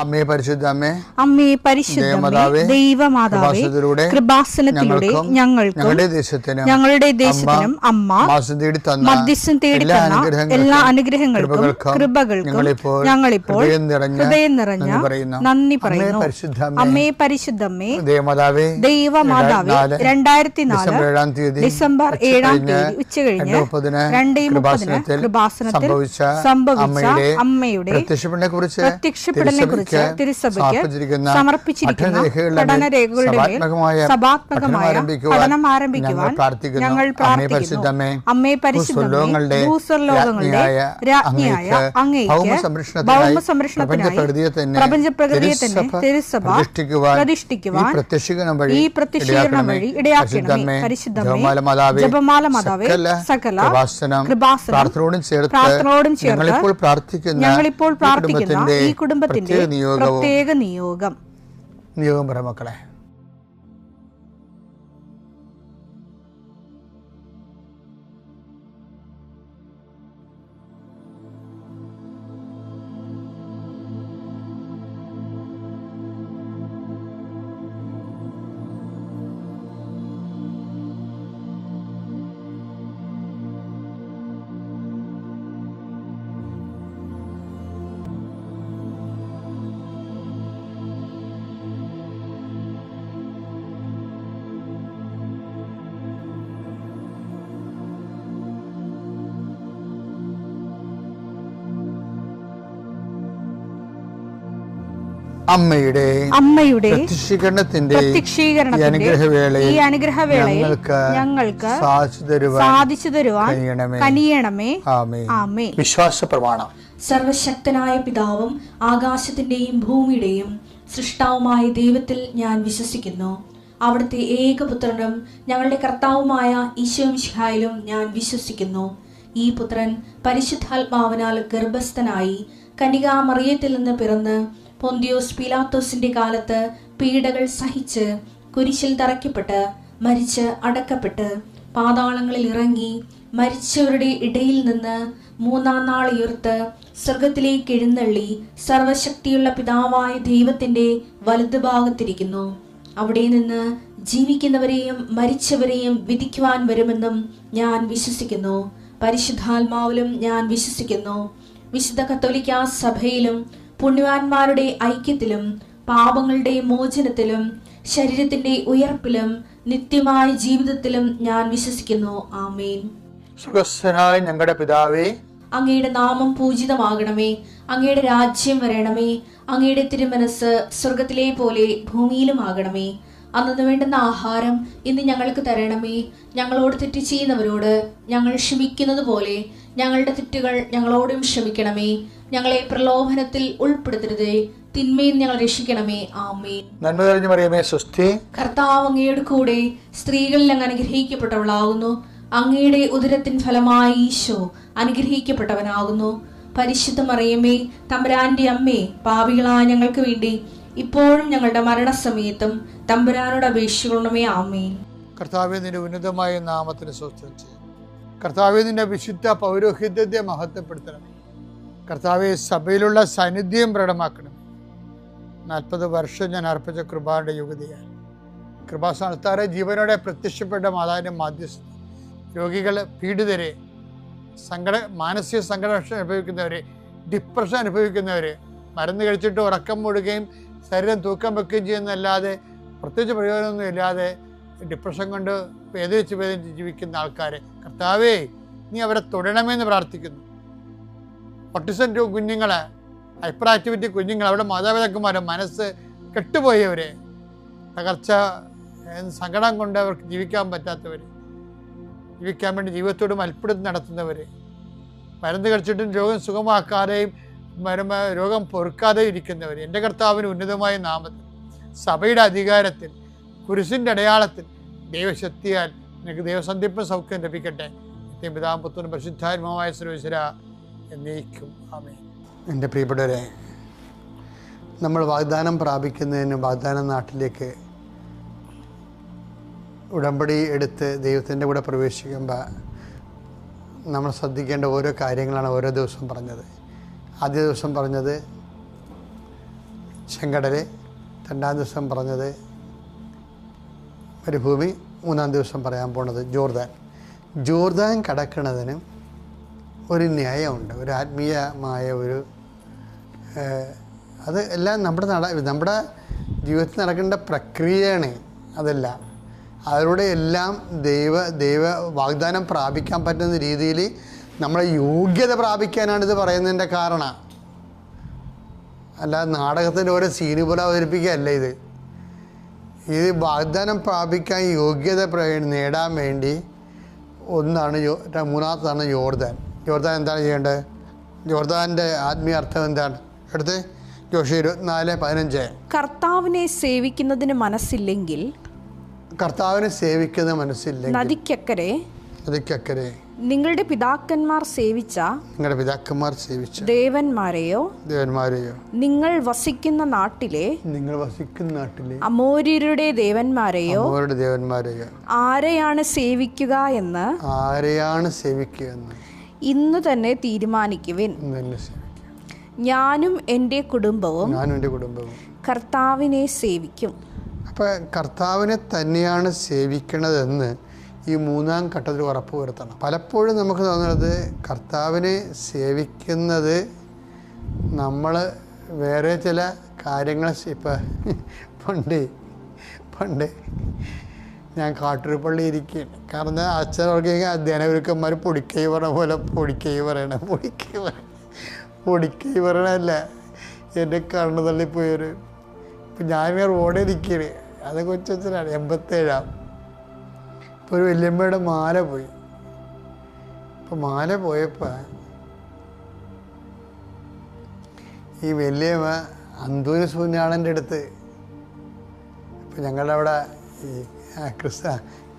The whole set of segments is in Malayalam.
അമ്മേ പരിശുദ്ധ അമ്മേ, അമ്മേ പരിശുദ്ധ ദൈവമാതാവേ, കൃപാസനത്തിലൂടെ ഞങ്ങൾക്കും ഞങ്ങളുടെ ദേശത്തിനും അമ്മ മധ്യസ്ഥം തേടി തന്ന എല്ലാ അനുഗ്രഹങ്ങൾക്കും കൃപകൾക്കും ഞങ്ങളിപ്പോൾ ഹൃദയം നിറഞ്ഞ നന്ദി പറയുന്നു. അമ്മേ പരിശുദ്ധമ്മേ ദൈവമാതാവേ, 2004 ഡിസംബർ 7 ഉച്ചകഴിഞ്ഞ് 2:30 കൃപാസനത്തിൽ സംഭവിച്ച അമ്മയുടെ പ്രത്യക്ഷപ്പെടലിനെ കുറിച്ച് തിരുസഭയ്ക്ക് സമർപ്പിച്ചിരിക്കുന്ന പഠനരേഖകളുടെ മേൽ സഭാത്മകമായ പഠനം ആരംഭിക്കുവാൻ ഞങ്ങൾ പ്രാർത്ഥിക്കുന്നു. അമ്മേ പരിശുദ്ധമേ, ഭൂസ്വർലോകങ്ങളുടെ രാജ്ഞിയായ അങ്ങേയ്ക്ക് ഭൗമസംരക്ഷണത്തിനായി പ്രപഞ്ചപ്രകൃതിയെ തന്നെ തിരുസഭ പ്രതിഷ്ഠിക്കുവാൻ ഈ പ്രത്യക്ഷീകരണം വഴി ഇടയാക്കണമേ. പരിശുദ്ധമേ, ജപമാല മാതാവേ, സകല കൃപാസനം പ്രാർത്ഥനയോടും ചേർത്ത് ഞങ്ങളിപ്പോൾ പ്രാർത്ഥിക്കുന്ന ഈ കുടുംബത്തിന്റെ പ്രത്യേക നിയോഗം പറ മക്കളെ. അമ്മയുടെ പ്രത്യക്ഷീകരണത്തിന്റെ ഈ അനുഗ്രഹവേളയിൽ ഞങ്ങൾക്ക് സാധിച്ചു തരുവാൻ കനിയണമേ. ആമേൻ. വിശ്വാസ പ്രമാണം. സർവശക്തനായ പിതാവും ആകാശത്തിന്റെയും ഭൂമിയുടെയും സൃഷ്ടാവുമായ ദൈവത്തിൽ ഞാൻ വിശ്വസിക്കുന്നു. അവിടുത്തെ ഏകപുത്രനും ഞങ്ങളുടെ കർത്താവുമായ ഈശോ മിശിഹായിലും ഞാൻ വിശ്വസിക്കുന്നു. ഈ പുത്രൻ പരിശുദ്ധാത്മാവിനാൽ ഗർഭസ്ഥനായി കന്യകാമറിയത്തിൽ നിന്ന് പിറന്ന് പൊന്തിയോസ് പീലാത്തോസിന്റെ കാലത്ത് പീഡകൾ സഹിച്ച് കുരിശിൽ തറയ്ക്കപ്പെട്ട് മരിച്ച് അടക്കപ്പെട്ട് പാതാളങ്ങളിൽ ഇറങ്ങി മരിച്ചവരുടെ ഇടയിൽ നിന്ന് 3-ാം നാൾ ഉയർത്ത് സ്വർഗത്തിലേക്ക് എഴുന്നള്ളി സർവശക്തിയുള്ള പിതാവായ ദൈവത്തിന്റെ വലതുഭാഗത്തിരിക്കുന്നു. അവിടെ നിന്ന് ജീവിക്കുന്നവരെയും മരിച്ചവരെയും വിധിക്കുവാൻ വരുമെന്നും ഞാൻ വിശ്വസിക്കുന്നു. പരിശുദ്ധാത്മാവിലും ഞാൻ വിശ്വസിക്കുന്നു. വിശുദ്ധ കത്തോലിക്കാ സഭയിലും പുണ്യവാന്മാരുടെ ഐക്യത്തിലും പാപങ്ങളുടെ മോചനത്തിലും ശരീരത്തിന്റെ ഉയർപ്പിലും നിത്യമായ ജീവിതത്തിലും ഞാൻ വിശ്വസിക്കുന്നു. ആമേൻ. സ്വർഗ്ഗസ്ഥനായ ഞങ്ങളുടെ പിതാവേ, അങ്ങയുടെ നാമം പൂജിതമാകണമേ. അങ്ങയുടെ രാജ്യം വരണമേ. അങ്ങയുടെ തിരുമനസ് സ്വർഗത്തിലെ പോലെ ഭൂമിയിലും ആകണമേ. അന്നു വേണ്ടുന്ന ആഹാരം ഇന്ന് ഞങ്ങൾക്ക് തരണമേ. ഞങ്ങളോട് തെറ്റ് ചെയ്യുന്നവരോട് ഞങ്ങൾ ക്ഷമിക്കുന്നത് പോലെ ഞങ്ങളുടെ തെറ്റുകൾ ഞങ്ങളോടും ക്ഷമിക്കണമേ. ഞങ്ങളെ പ്രലോഭനത്തിൽ ഉൾപ്പെടുത്തരുതേ, തിന്മയിൽ ഞങ്ങൾ രക്ഷിക്കണമേ. ആമേൻ. നന്മ നിറഞ്ഞ മറിയമേ, സ്വസ്തി. കർത്താവ് അങ്ങയുടെ കൂടെ സ്ത്രീകളിൽ അങ്ങ് അനുഗ്രഹിക്കപ്പെട്ടവളാകുന്നു. അങ്ങയുടെ ഉദരത്തിൻ ഫലമായി ഈശോ അനുഗ്രഹിക്കപ്പെട്ടവനാകുന്നു. പരിശുദ്ധ മറിയമേ, തമ്പുരാന്റെ അമ്മേ, പാപികളായ ഞങ്ങൾക്ക് വേണ്ടി ഇപ്പോഴും ഞങ്ങളുടെ മരണസമയത്തും തമ്പുരാനോട് അപേക്ഷിക്കണമേ. ആമേൻ. കർത്താവേ, നിന്റെ ഉന്നതമായ നാമത്തിന് സ്വസ്ഥം ചെയ്യും. കർത്താവേ, നിന്റെ വിശുദ്ധ പൗരോഹിത്യത്തെ മഹത്വപ്പെടുത്തണമേ. കർത്താവെ, സഭയിലുള്ള സാന്നിധ്യം പ്രകടമാക്കണം. 40 വർഷം ഞാൻ അർപ്പിച്ച കൃപാന്റെ യുഗതിയാണ്. കൃപാസ്ഥാനത്താറെ ജീവനോടെ പ്രത്യക്ഷപ്പെട്ട മാതാവിൻ്റെ മാധ്യസ്ഥ രോഗികൾ, പീഡിതരെ, മാനസിക സംഘർഷം അനുഭവിക്കുന്നവരെ, ഡിപ്രഷൻ അനുഭവിക്കുന്നവർ, മരുന്ന് കഴിച്ചിട്ട് ഉറക്കം മൂടുകയും ശരീരം തൂക്കം വെക്കുകയും ചെയ്യുന്നതല്ലാതെ പ്രത്യേകിച്ച് പ്രയോജനമൊന്നും ഇല്ലാതെ ഡിപ്രഷൻ കൊണ്ട് വേദനിച്ച് ജീവിക്കുന്ന ആൾക്കാരെ കർത്താവേ, നീ അവരെ തൊടണമെന്ന് പ്രാർത്ഥിക്കുന്നു. ഓട്ടിസം കുഞ്ഞുങ്ങളെ, ഹൈപ്പർ ആക്ടിവിറ്റി കുഞ്ഞുങ്ങൾ, അവിടെ മാതാപിതാക്കന്മാരെ മനസ്സ് കെട്ടുപോയവരെ, തകർച്ച സങ്കടം കൊണ്ട് അവർക്ക് ജീവിക്കാൻ പറ്റാത്തവർ, ജീവിക്കാൻ വേണ്ടി ജീവിതത്തോട് മൽപ്പിടുത്തം നടത്തുന്നവർ, മരുന്ന് കഴിച്ചിട്ടും രോഗം സുഖമാക്കാതെയും രോഗം പൊറുക്കാതെയും ഇരിക്കുന്നവർ, എൻ്റെ കർത്താവിന് ഉന്നതമായ നാമത്തിൽ, സഭയുടെ അധികാരത്തിൽ, കുരിശിൻ്റെ അടയാളത്തിൽ, ദൈവശക്തിയാൽ എനിക്ക് ദൈവസന്ധിപ്പും സൗഖ്യം ലഭിക്കട്ടെ. പിതാവും പുത്രനും പരിശുദ്ധാത്മാവായ സർവ്വേശ്വര എന്നേക്കും ആമേൻ. എൻ്റെ പ്രിയപ്പെട്ടവരെ, നമ്മൾ വാഗ്ദാനം പ്രാപിക്കുന്നതിന് വാഗ്ദാന നാട്ടിലേക്ക് ഉടമ്പടി എടുത്ത് ദൈവത്തിൻ്റെ കൂടെ പ്രവേശിക്കുമ്പോൾ നമ്മൾ ശ്രദ്ധിക്കേണ്ട ഓരോ കാര്യങ്ങളാണ് ഓരോ ദിവസവും പറഞ്ഞത്. ആദ്യ ദിവസം പറഞ്ഞത് ചെങ്കടൽ, 2-ാം ദിവസം പറഞ്ഞത് മരുഭൂമി, 3-ാം ദിവസം പറയാൻ പോണത് ജോർദാൻ. ജോർദാൻ കടക്കുന്നതിന് ഒരു ന്യായമുണ്ട്, ഒരു ആത്മീയമായ ഒരു അത് എല്ലാം നമ്മുടെ ജീവിതത്തിൽ നടക്കേണ്ട പ്രക്രിയയാണ്. അതെല്ലാം അതിലൂടെ എല്ലാം ദൈവ വാഗ്ദാനം പ്രാപിക്കാൻ പറ്റുന്ന രീതിയിൽ നമ്മളെ യോഗ്യത പ്രാപിക്കാനാണിത് പറയുന്നതിൻ്റെ കാരണം. അല്ലാതെ നാടകത്തിൻ്റെ ഓരോ സീന് പോലെ അവതരിപ്പിക്കുകയല്ല ഇത്. ഇത് വാഗ്ദാനം പ്രാപിക്കാൻ യോഗ്യത നേടാൻ വേണ്ടി ഒന്നാണ് 3-ാമത്തേതാണ് ജോർദാൻ. ജോർദാൻ എന്താണ് ചെയ്യേണ്ടത്? ജോർദാൻ്റെ ആത്മീയ അർത്ഥം എന്താണ്? അടുത്ത് ജോഷുവ 24:15. കർത്താവിനെ സേവിക്കുന്നതിന് മനസ്സില്ലെങ്കിൽ നദിക്കക്കരെ നിങ്ങളുടെ പിതാക്കന്മാർ സേവിച്ച ദേവന്മാരെയോ നിങ്ങൾ വസിക്കുന്ന നാട്ടിലെ അമോര്യരുടെ ദേവന്മാരെയോ ആരെയാണ് സേവിക്കുക എന്ന് ഇന്ന് തന്നെ തീരുമാനിക്കുവിൻ. ഞാനും എൻ്റെ കുടുംബവും കർത്താവിനെ സേവിക്കും. അപ്പോൾ കർത്താവിനെ തന്നെയാണ് സേവിക്കണതെന്ന് ഈ 3-ാം ഘട്ടത്തിൽ ഉറപ്പ് വരുത്തണം. പലപ്പോഴും നമുക്ക് തോന്നുന്നത് കർത്താവിനെ സേവിക്കുന്നത് നമ്മൾ വേറെ ചില കാര്യങ്ങൾ. ഇപ്പം പണ്ട് ഞാൻ കാട്ടൂർപ്പള്ളി ഇരിക്കുകയാണ്. കാരണം അച്ഛനവർക്ക് ധ്യാനഗുരുക്കന്മാർ പൊടിക്കൈ പറഞ്ഞ പോലെ പൊടിക്കൈ പറയണല്ല, എൻ്റെ കണ്ണ് തള്ളിപ്പോയൊരു. ഇപ്പം ഞാനിങ്ങനെ റോഡിൽ ഇരിക്കുകയാണ്, അത് കൊച്ചച്ഛനാണ്, 87. ഇപ്പോൾ ഒരു വല്യമ്മയുടെ മാല പോയി. ഇപ്പോൾ മാല പോയപ്പോൾ ഈ വല്യമ്മ അന്തൂരി സൂന്യാളൻ്റെ അടുത്ത്, ഇപ്പം ഞങ്ങളുടെ അവിടെ ഈ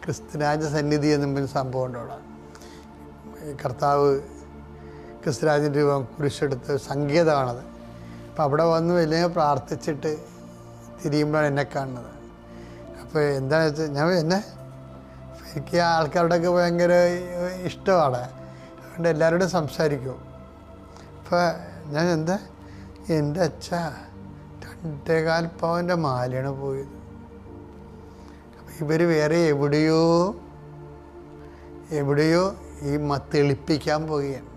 ക്രിസ്തുരാജ സന്നിധി എന്നും സംഭവം ഉണ്ട്. അവിടെ ഈ കർത്താവ് ക്രിസ്തുരാജൻ്റെ രൂപം കുരിശെടുത്ത് സങ്കേതമാണത്. അപ്പം അവിടെ വന്ന് വലിയ പ്രാർത്ഥിച്ചിട്ട് തിരിയുമ്പോഴാണ് എന്നെ കാണുന്നത്. അപ്പോൾ എന്താണെന്ന് വെച്ചാൽ എനിക്ക് ആൾക്കാരുടെയൊക്കെ ഭയങ്കര ഇഷ്ടമാണ്, അതുകൊണ്ട് എല്ലാവരോടും സംസാരിക്കും. അപ്പോൾ ഞാൻ എൻ്റെ അച്ഛ 2.25 പവൻ്റെ മാലയാണ് പോയത്. അപ്പോൾ ഇവർ വേറെ എവിടെയോ ഈ തെളിപ്പിക്കാൻ പോവുകയാണ്.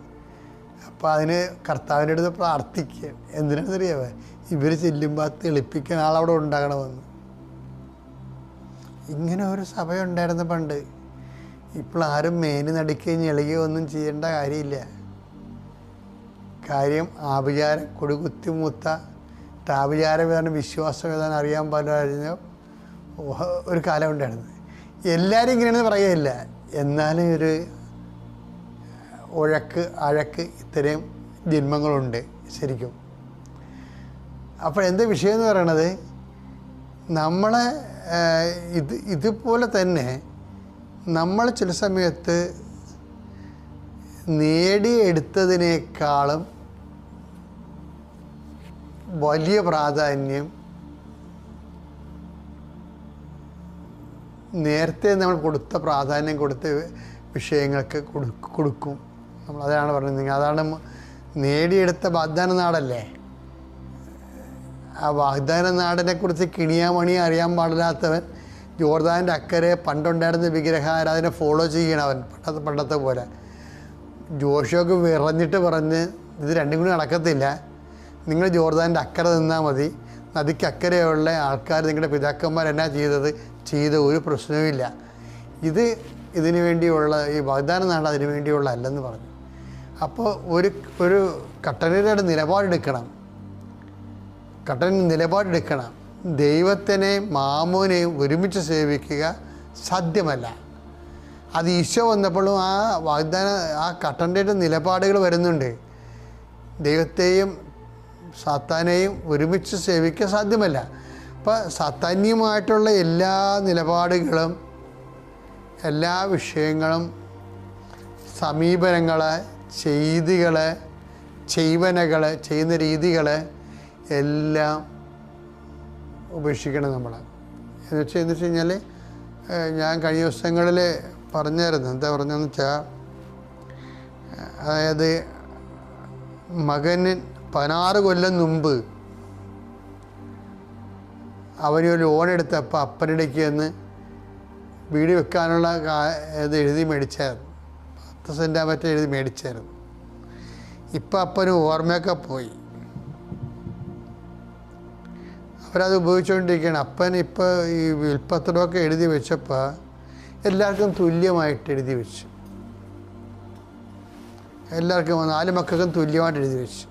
അപ്പോൾ അതിന് കർത്താവിൻ്റെ അടുത്ത് പ്രാർത്ഥിക്കുകയാണ്. എന്തിനാണെന്നറിയാമോ? ഇവർ ചെല്ലുമ്പോൾ ആ തെളിപ്പിക്കുന്ന ആളവിടെ ഉണ്ടാകണമെന്ന്. ഇങ്ങനെ ഒരു സഭയുണ്ടായിരുന്നു പണ്ട്. ഇപ്പോൾ ആരും മേനി നടിക്കുകയും ഞെളിക്കുകയോ ഒന്നും ചെയ്യേണ്ട കാര്യമില്ല. കാര്യം ആഭിചാരം കൊടുകുത്തി മൂത്ത ആഭിചാരം ഏതാണ് വിശ്വാസം ഏതാണ് അറിയാൻ പാടില്ല ഒരു കാലം ഉണ്ടായിരുന്നു. എല്ലാവരും ഇങ്ങനെയാണെന്ന് പറയുകയില്ല, എന്നാലും ഒരു അഴക്ക് ഇത്രയും ജന്മങ്ങളുണ്ട് ശരിക്കും. അപ്പോൾ എന്താ വിഷയം എന്ന് പറയണത്, നമ്മളെ ഇതുപോലെ തന്നെ നമ്മൾ ചില സമയത്ത് നേടിയെടുത്തതിനേക്കാളും വലിയ പ്രാധാന്യം നേരത്തെ നമ്മൾ കൊടുത്ത പ്രാധാന്യം കൊടുത്ത വിഷയങ്ങൾക്ക് കൊടുക്കും നമ്മൾ. അതാണ് പറയുന്നത്. അതാണ് നേടിയെടുത്ത വാഗ്ദാന നാടല്ലേ. ആ വാഗ്ദാന നാടിനെക്കുറിച്ച് കിണിയാമണിയെ അറിയാൻ പാടില്ലാത്തവൻ ജോർദാൻ്റെ അക്കരെ പണ്ടുണ്ടായിരുന്ന വിഗ്രഹാരാധന ഫോളോ ചെയ്യണവൻ പണ്ടത്തെ പോലെ. ജോഷുവൊക്കെ പറഞ്ഞ് ഇത് രണ്ടും കൂടി നടക്കത്തില്ല, നിങ്ങൾ ജോർദാൻ്റെ അക്കരെ നിന്നാൽ മതി, നദിക്ക് അക്കരെയുള്ള ആൾക്കാർ നിങ്ങളുടെ പിതാക്കന്മാർ എന്നാ ചെയ്ത ഒരു പ്രശ്നവുമില്ല. ഇതിനു വേണ്ടിയുള്ള ഈ വാഗ്ദാന നാട് അതിനു വേണ്ടിയുള്ള അല്ലെന്ന് പറഞ്ഞു. അപ്പോൾ ഒരു കട്ടനയുടെ നിലപാടെടുക്കണം. ദൈവത്തിനെയും മാമോനെയും ഒരുമിച്ച് സേവിക്കുക സാധ്യമല്ല. അത് ഈശോ വന്നപ്പോഴും ആ കട്ടൻ്റെ നിലപാടുകൾ വരുന്നുണ്ട്. ദൈവത്തെയും സാത്താനെയും ഒരുമിച്ച് സേവിക്കാൻ സാധ്യമല്ല. അപ്പോൾ സാത്താന്യമായിട്ടുള്ള എല്ലാ നിലപാടുകളും, എല്ലാ വിഷയങ്ങളും, സമീപനങ്ങൾ, ചെയ്തികൾ, ചെയ്വനകൾ, ചെയ്യുന്ന രീതികൾ എല്ലാം ഉപേക്ഷിക്കണം നമ്മൾ. എന്ന് വെച്ച് കഴിഞ്ഞാൽ ഞാൻ കഴിഞ്ഞ ദിവസങ്ങളിൽ പറഞ്ഞായിരുന്നു. എന്താ പറഞ്ഞതെന്ന് വെച്ചാൽ, അതായത് മകന് 16 കൊല്ലം മുമ്പ് അവന് ഒരു ലോൺ എടുത്തപ്പോൾ അപ്പനിടയ്ക്ക് എന്ന് വീട് വെക്കാനുള്ള ഇത് എഴുതി മേടിച്ചായിരുന്നു. 10 സെൻറ്റ് മറ്റേ എഴുതി മേടിച്ചായിരുന്നു. ഇപ്പം അപ്പന് ഓർമ്മയൊക്കെ പോയി. അവരത് ഉപയോഗിച്ചുകൊണ്ടിരിക്കുകയാണ്. അപ്പൻ ഇപ്പോൾ ഈ വിൽപ്പത്രമൊക്കെ എഴുതി വെച്ചപ്പോൾ എല്ലാവർക്കും തുല്യമായിട്ട് എഴുതി വെച്ചു. എല്ലാവർക്കും 4 മക്കൾക്കും തുല്യമായിട്ട് എഴുതി വെച്ചു.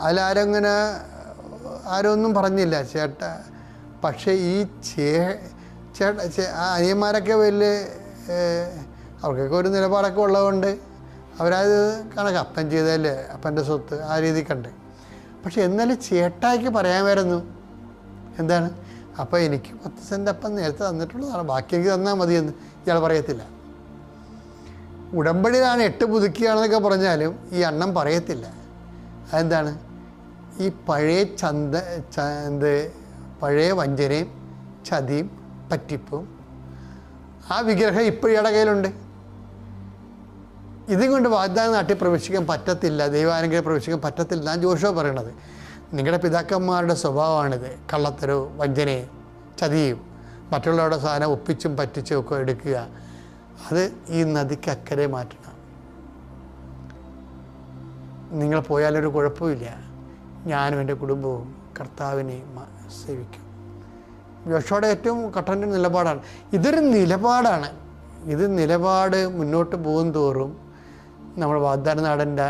അതിലാരങ്ങനെ ആരൊന്നും പറഞ്ഞില്ല ചേട്ടാ. പക്ഷേ ഈ അനിയന്മാരൊക്കെ വലിയ അവർക്കൊക്കെ ഒരു നിലപാടൊക്കെ ഉള്ളതുകൊണ്ട് അവരത് കണക്ക് അപ്പൻ ചെയ്തതല്ലേ അപ്പൻ്റെ സ്വത്ത് ആ രീതി കണ്ട്. പക്ഷെ എന്നാലും ചേട്ടായിക്ക് പറയാൻ വരുന്നു എന്താണ്, അപ്പോൾ എനിക്ക് 10 സെൻറ്റ് അപ്പം നേരത്തെ തന്നിട്ടുള്ളതാണ്, ബാക്കി എനിക്ക് തന്നാൽ മതിയെന്ന് ഇയാൾ പറയത്തില്ല. ഉടമ്പടിയിലാണ് 8 പുതുക്കിയാണെന്നൊക്കെ പറഞ്ഞാലും ഈ അണ്ണൻ പറയത്തില്ല. അതെന്താണ്, ഈ പഴയ പഴയ വഞ്ചനയും ചതിയും പറ്റിപ്പും ആ വിഗ്രഹം ഇപ്പോൾ ഇയാളുടെ കയ്യിലുണ്ട്. ഇതും കൊണ്ട് വാഗ്ദാന നാട്ടിൽ പ്രവേശിക്കാൻ പറ്റത്തില്ല, ദൈവാനുഗ്രഹം പ്രവേശിക്കാൻ പറ്റത്തില്ല. ഞാൻ ജോഷുവ പറയണത് നിങ്ങളുടെ പിതാക്കന്മാരുടെ സ്വഭാവമാണിത്. കള്ളത്തരവും വഞ്ചനയും ചതിയും മറ്റുള്ളവരുടെ സാധനം ഒപ്പിച്ചും പറ്റിച്ചും ഒക്കെ എടുക്കുക. അത് ഈ നദിക്ക് അക്കരെ മാറ്റണം. നിങ്ങൾ പോയാലൊരു കുഴപ്പമില്ല, ഞാനും എൻ്റെ കുടുംബവും കർത്താവിനെ സേവിക്കും. ജോഷുവയുടെ ഏറ്റവും കട്ടൻ്റെ നിലപാടാണ്. ഇതൊരു നിലപാടാണ്. ഇത് നിലപാട് മുന്നോട്ട് പോകും തോറും നമ്മൾ വാഗ്ദാന നാടൻ്റെ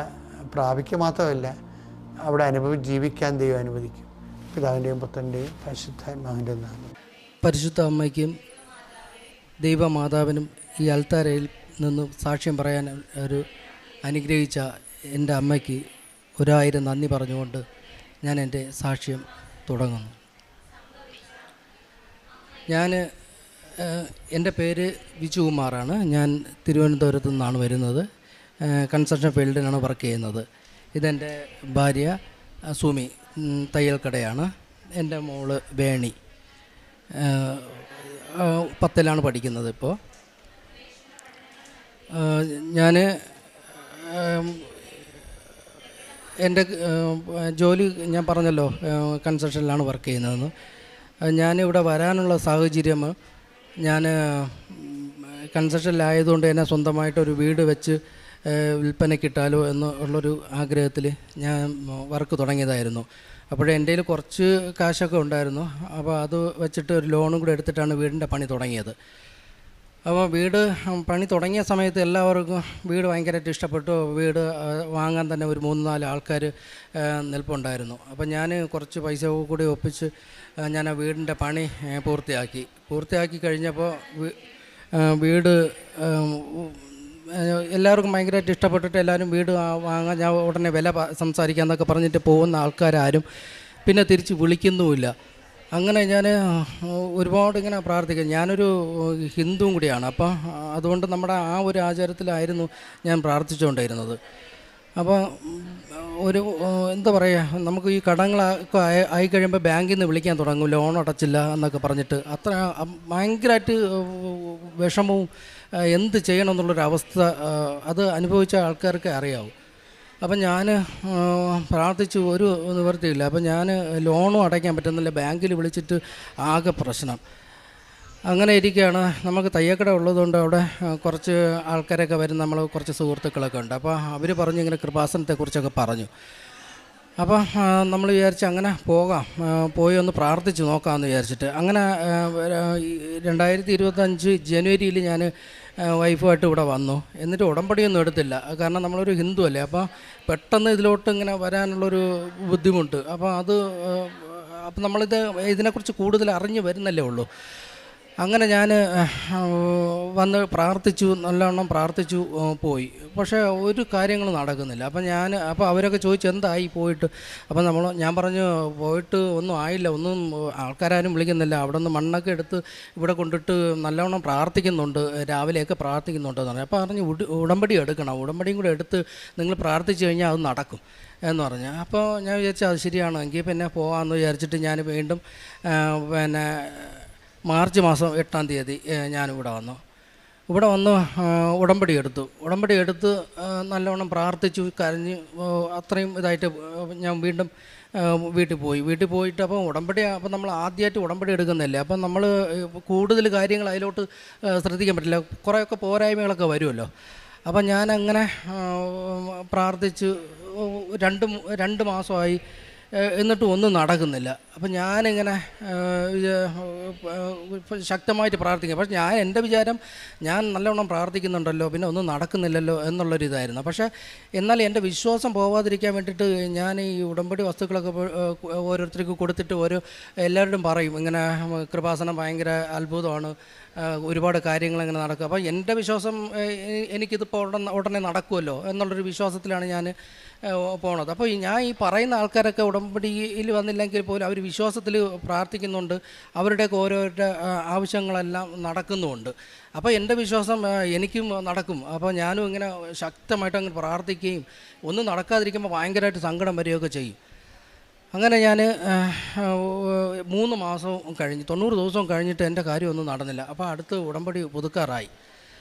പ്രാപിക്കുക മാത്രമല്ല, അവിടെ ജീവിക്കാൻ ദൈവം അനുവദിക്കും. പിതാവിൻ്റെയും പുത്രൻ്റെയും പരിശുദ്ധാത്മാവിൻ്റെയും നാമം. പരിശുദ്ധ അമ്മയ്ക്കും ദൈവമാതാവിനും ഈ അൽത്താരയിൽ നിന്ന് സാക്ഷ്യം പറയാൻ ഒരു അനുഗ്രഹിച്ച എൻ്റെ അമ്മയ്ക്ക് 1000 നന്ദി പറഞ്ഞുകൊണ്ട് ഞാൻ എൻ്റെ സാക്ഷ്യം തുടങ്ങുന്നു. എൻ്റെ പേര് വിജുകുമാറാണ്. ഞാൻ തിരുവനന്തപുരത്തു നിന്നാണ് വരുന്നത്. കൺസ്ട്രക്ഷൻ ഫീൽഡിലാണ് വർക്ക് ചെയ്യുന്നത്. ഇതെൻ്റെ ഭാര്യ സുമി, തയ്യൽ കടയാണ്. എൻ്റെ മോള് വേണി 10ലാണ് പഠിക്കുന്നത് ഇപ്പോൾ. ഞാൻ എൻ്റെ ജോലി ഞാൻ പറഞ്ഞല്ലോ കൺസ്ട്രക്ഷനിലാണ് വർക്ക് ചെയ്യുന്നതെന്ന്. ഞാനിവിടെ വരാനുള്ള സാഹചര്യം, ഞാൻ കൺസ്ട്രക്ഷനിലായതുകൊണ്ട് തന്നെ സ്വന്തമായിട്ടൊരു വീട് വെച്ച് വിൽപ്പനയ്ക്കിട്ടാലോ എന്നുള്ളൊരു ആഗ്രഹത്തിൽ ഞാൻ വർക്ക് തുടങ്ങിയതായിരുന്നു. അപ്പോഴേ എൻ്റെ കയ്യിൽ കുറച്ച് കാശൊക്കെ ഉണ്ടായിരുന്നു. അപ്പോൾ അത് വെച്ചിട്ട് ഒരു ലോണും കൂടെ എടുത്തിട്ടാണ് വീടിൻ്റെ പണി തുടങ്ങിയത്. അപ്പോൾ വീട് പണി തുടങ്ങിയ സമയത്ത് എല്ലാവർക്കും വീട് ഭയങ്കരമായിട്ട് ഇഷ്ടപ്പെട്ടു. വീട് വാങ്ങാൻ തന്നെ ഒരു 3-4 ആൾക്കാർ നിൽപ്പുണ്ടായിരുന്നു. അപ്പോൾ ഞാൻ കുറച്ച് പൈസ കൂടി ഒപ്പിച്ച് ഞാൻ ആ വീടിൻ്റെ പണി പൂർത്തിയാക്കി കഴിഞ്ഞപ്പോൾ വീട് എല്ലാവർക്കും ഭയങ്കരമായിട്ട് ഇഷ്ടപ്പെട്ടിട്ട് എല്ലാവരും വീട് വാങ്ങാൻ ഞാൻ ഉടനെ വില സംസാരിക്കാമെന്നൊക്കെ പറഞ്ഞിട്ട് പോകുന്ന ആൾക്കാരും പിന്നെ തിരിച്ച് വിളിക്കുന്നുമില്ല. അങ്ങനെ ഞാൻ ഒരുപാട് ഇങ്ങനെ പ്രാർത്ഥിക്കും. ഞാനൊരു ഹിന്ദുവും കൂടിയാണ്. അപ്പം അതുകൊണ്ട് നമ്മുടെ ആ ഒരു ആചാരത്തിലായിരുന്നു ഞാൻ പ്രാർത്ഥിച്ചുകൊണ്ടിരുന്നത്. അപ്പോൾ ഒരു എന്താ പറയുക, നമുക്ക് ഈ കടങ്ങളൊക്കെ ആയിക്കഴിയുമ്പോൾ ബാങ്കിൽ നിന്ന് വിളിക്കാൻ തുടങ്ങും, ലോൺ അടച്ചില്ല എന്നൊക്കെ പറഞ്ഞിട്ട്. അത്ര ഭയങ്കരമായിട്ട് വിഷമവും എന്ത് ചെയ്യണം എന്നുള്ളൊരവസ്ഥ അത് അനുഭവിച്ച ആൾക്കാർക്ക് അറിയാവും. അപ്പം ഞാൻ പ്രാർത്ഥിച്ചു, ഒരു നിവൃത്തിയില്ല. അപ്പം ഞാൻ ലോണും അടയ്ക്കാൻ പറ്റുന്നില്ല, ബാങ്കിൽ വിളിച്ചിട്ട് ആകെ പ്രശ്നം. അങ്ങനെ ഇരിക്കുകയാണ്. നമുക്ക് തയ്യക്കട ഉള്ളതുകൊണ്ട് അവിടെ കുറച്ച് ആൾക്കാരൊക്കെ വരും, നമ്മൾ കുറച്ച് സുഹൃത്തുക്കളൊക്കെ ഉണ്ട്. അപ്പോൾ അവർ പറഞ്ഞു ഇങ്ങനെ കൃപാസനത്തെക്കുറിച്ചൊക്കെ പറഞ്ഞു. അപ്പം നമ്മൾ വിചാരിച്ച് അങ്ങനെ പോയി ഒന്ന് പ്രാർത്ഥിച്ച് നോക്കാമെന്ന് വിചാരിച്ചിട്ട് അങ്ങനെ 2025 ജനുവരിയിൽ ഞാൻ വൈഫുമായിട്ട് ഇവിടെ വന്നു. എന്നിട്ട് ഉടമ്പടിയൊന്നും എടുത്തില്ല, കാരണം നമ്മളൊരു ഹിന്ദു അല്ലേ. അപ്പോൾ പെട്ടെന്ന് ഇതിലോട്ട് ഇങ്ങനെ വരാനുള്ളൊരു ബുദ്ധിമുട്ട്. അപ്പം ഇതിനെക്കുറിച്ച് കൂടുതൽ അറിഞ്ഞ് വരുന്നല്ലേ ഉള്ളൂ. അങ്ങനെ ഞാൻ വന്ന് പ്രാർത്ഥിച്ചു, നല്ലവണ്ണം പ്രാർത്ഥിച്ചു പോയി. പക്ഷേ ഒരു കാര്യങ്ങളും നടക്കുന്നില്ല. അപ്പോൾ അവരൊക്കെ ചോദിച്ചു എന്തായി പോയിട്ട്. അപ്പം ഞാൻ പറഞ്ഞു പോയിട്ട് ഒന്നും ആയില്ല, ഒന്നും ആൾക്കാരും വിളിക്കുന്നില്ല. അവിടെ നിന്ന് മണ്ണൊക്കെ എടുത്ത് ഇവിടെ കൊണ്ടിട്ട് നല്ലവണ്ണം പ്രാർത്ഥിക്കുന്നുണ്ട്, രാവിലെയൊക്കെ പ്രാർത്ഥിക്കുന്നുണ്ടെന്ന് പറഞ്ഞു. അപ്പോൾ പറഞ്ഞു ഉടമ്പടി എടുക്കണം, ഉടമ്പടിയും കൂടെ എടുത്ത് നിങ്ങൾ പ്രാർത്ഥിച്ചു കഴിഞ്ഞാൽ അത് നടക്കും എന്ന് പറഞ്ഞു. അപ്പോൾ ഞാൻ വിചാരിച്ചു അത് ശരിയാണ്, എങ്കിൽ പിന്നെ പോകാമെന്ന് വിചാരിച്ചിട്ട് ഞാൻ വീണ്ടും മാർച്ച് മാസം 8-ാം തീയതി ഞാനിവിടെ വന്നു. ഉടമ്പടി എടുത്ത് നല്ലവണ്ണം പ്രാർത്ഥിച്ചു, കരഞ്ഞ് അത്രയും ഇതായിട്ട് ഞാൻ വീണ്ടും വീട്ടിൽ പോയിട്ട് അപ്പോൾ ഉടമ്പടി അപ്പോൾ നമ്മൾ ആദ്യമായിട്ട് ഉടമ്പടി എടുക്കുന്നില്ലേ, അപ്പം നമ്മൾ കൂടുതൽ കാര്യങ്ങൾ അതിലോട്ട് ശ്രദ്ധിക്കാൻ പറ്റില്ല, കുറേയൊക്കെ പോരായ്മകളൊക്കെ വരുമല്ലോ. അപ്പം ഞാനങ്ങനെ പ്രാർത്ഥിച്ച് 2 മാസമായി, എന്നിട്ടും ഒന്നും നടക്കുന്നില്ല. അപ്പം ഞാനിങ്ങനെ ശക്തമായിട്ട് പ്രാർത്ഥിക്കുക. പക്ഷേ എൻ്റെ വിചാരം ഞാൻ നല്ലവണ്ണം പ്രാർത്ഥിക്കുന്നുണ്ടല്ലോ, പിന്നെ ഒന്നും നടക്കുന്നില്ലല്ലോ എന്നുള്ളൊരിതായിരുന്നു. പക്ഷേ എന്നാൽ എൻ്റെ വിശ്വാസം പോവാതിരിക്കാൻ വേണ്ടിയിട്ട് ഞാൻ ഈ ഉടമ്പടി വസ്തുക്കളൊക്കെ ഓരോരുത്തർക്ക് കൊടുത്തിട്ട് എല്ലാവരോടും പറയും, ഇങ്ങനെ കൃപാസനം ഭയങ്കര അത്ഭുതമാണ്, ഒരുപാട് കാര്യങ്ങൾ ഇങ്ങനെ നടക്കുക. അപ്പോൾ എൻ്റെ വിശ്വാസം എനിക്കിതിപ്പോൾ ഉടനെ നടക്കുമല്ലോ എന്നുള്ളൊരു വിശ്വാസത്തിലാണ് ഞാൻ പോണത്. അപ്പോൾ ഞാൻ ഈ പറയുന്ന ആൾക്കാരൊക്കെ ഉടമ്പടിയിൽ വന്നില്ലെങ്കിൽ പോലും അവർ വിശ്വാസത്തിൽ പ്രാർത്ഥിക്കുന്നുണ്ട്, അവരുടെയൊക്കെ ഓരോരുടെ ആവശ്യങ്ങളെല്ലാം നടക്കുന്നുമുണ്ട്. അപ്പോൾ എൻ്റെ വിശ്വാസം എനിക്കും നടക്കും. അപ്പോൾ ഞാനും ഇങ്ങനെ ശക്തമായിട്ട് അങ്ങ് പ്രാർത്ഥിക്കുകയും ഒന്നും നടക്കാതിരിക്കുമ്പോൾ ഭയങ്കരമായിട്ട് സങ്കടം വരികയൊക്കെ ചെയ്യും. അങ്ങനെ ഞാൻ 3 മാസവും കഴിഞ്ഞ് 90 ദിവസവും കഴിഞ്ഞിട്ട് എൻ്റെ കാര്യമൊന്നും നടന്നില്ല. അപ്പോൾ അടുത്ത് ഉടമ്പടി പുതുക്കാറായി.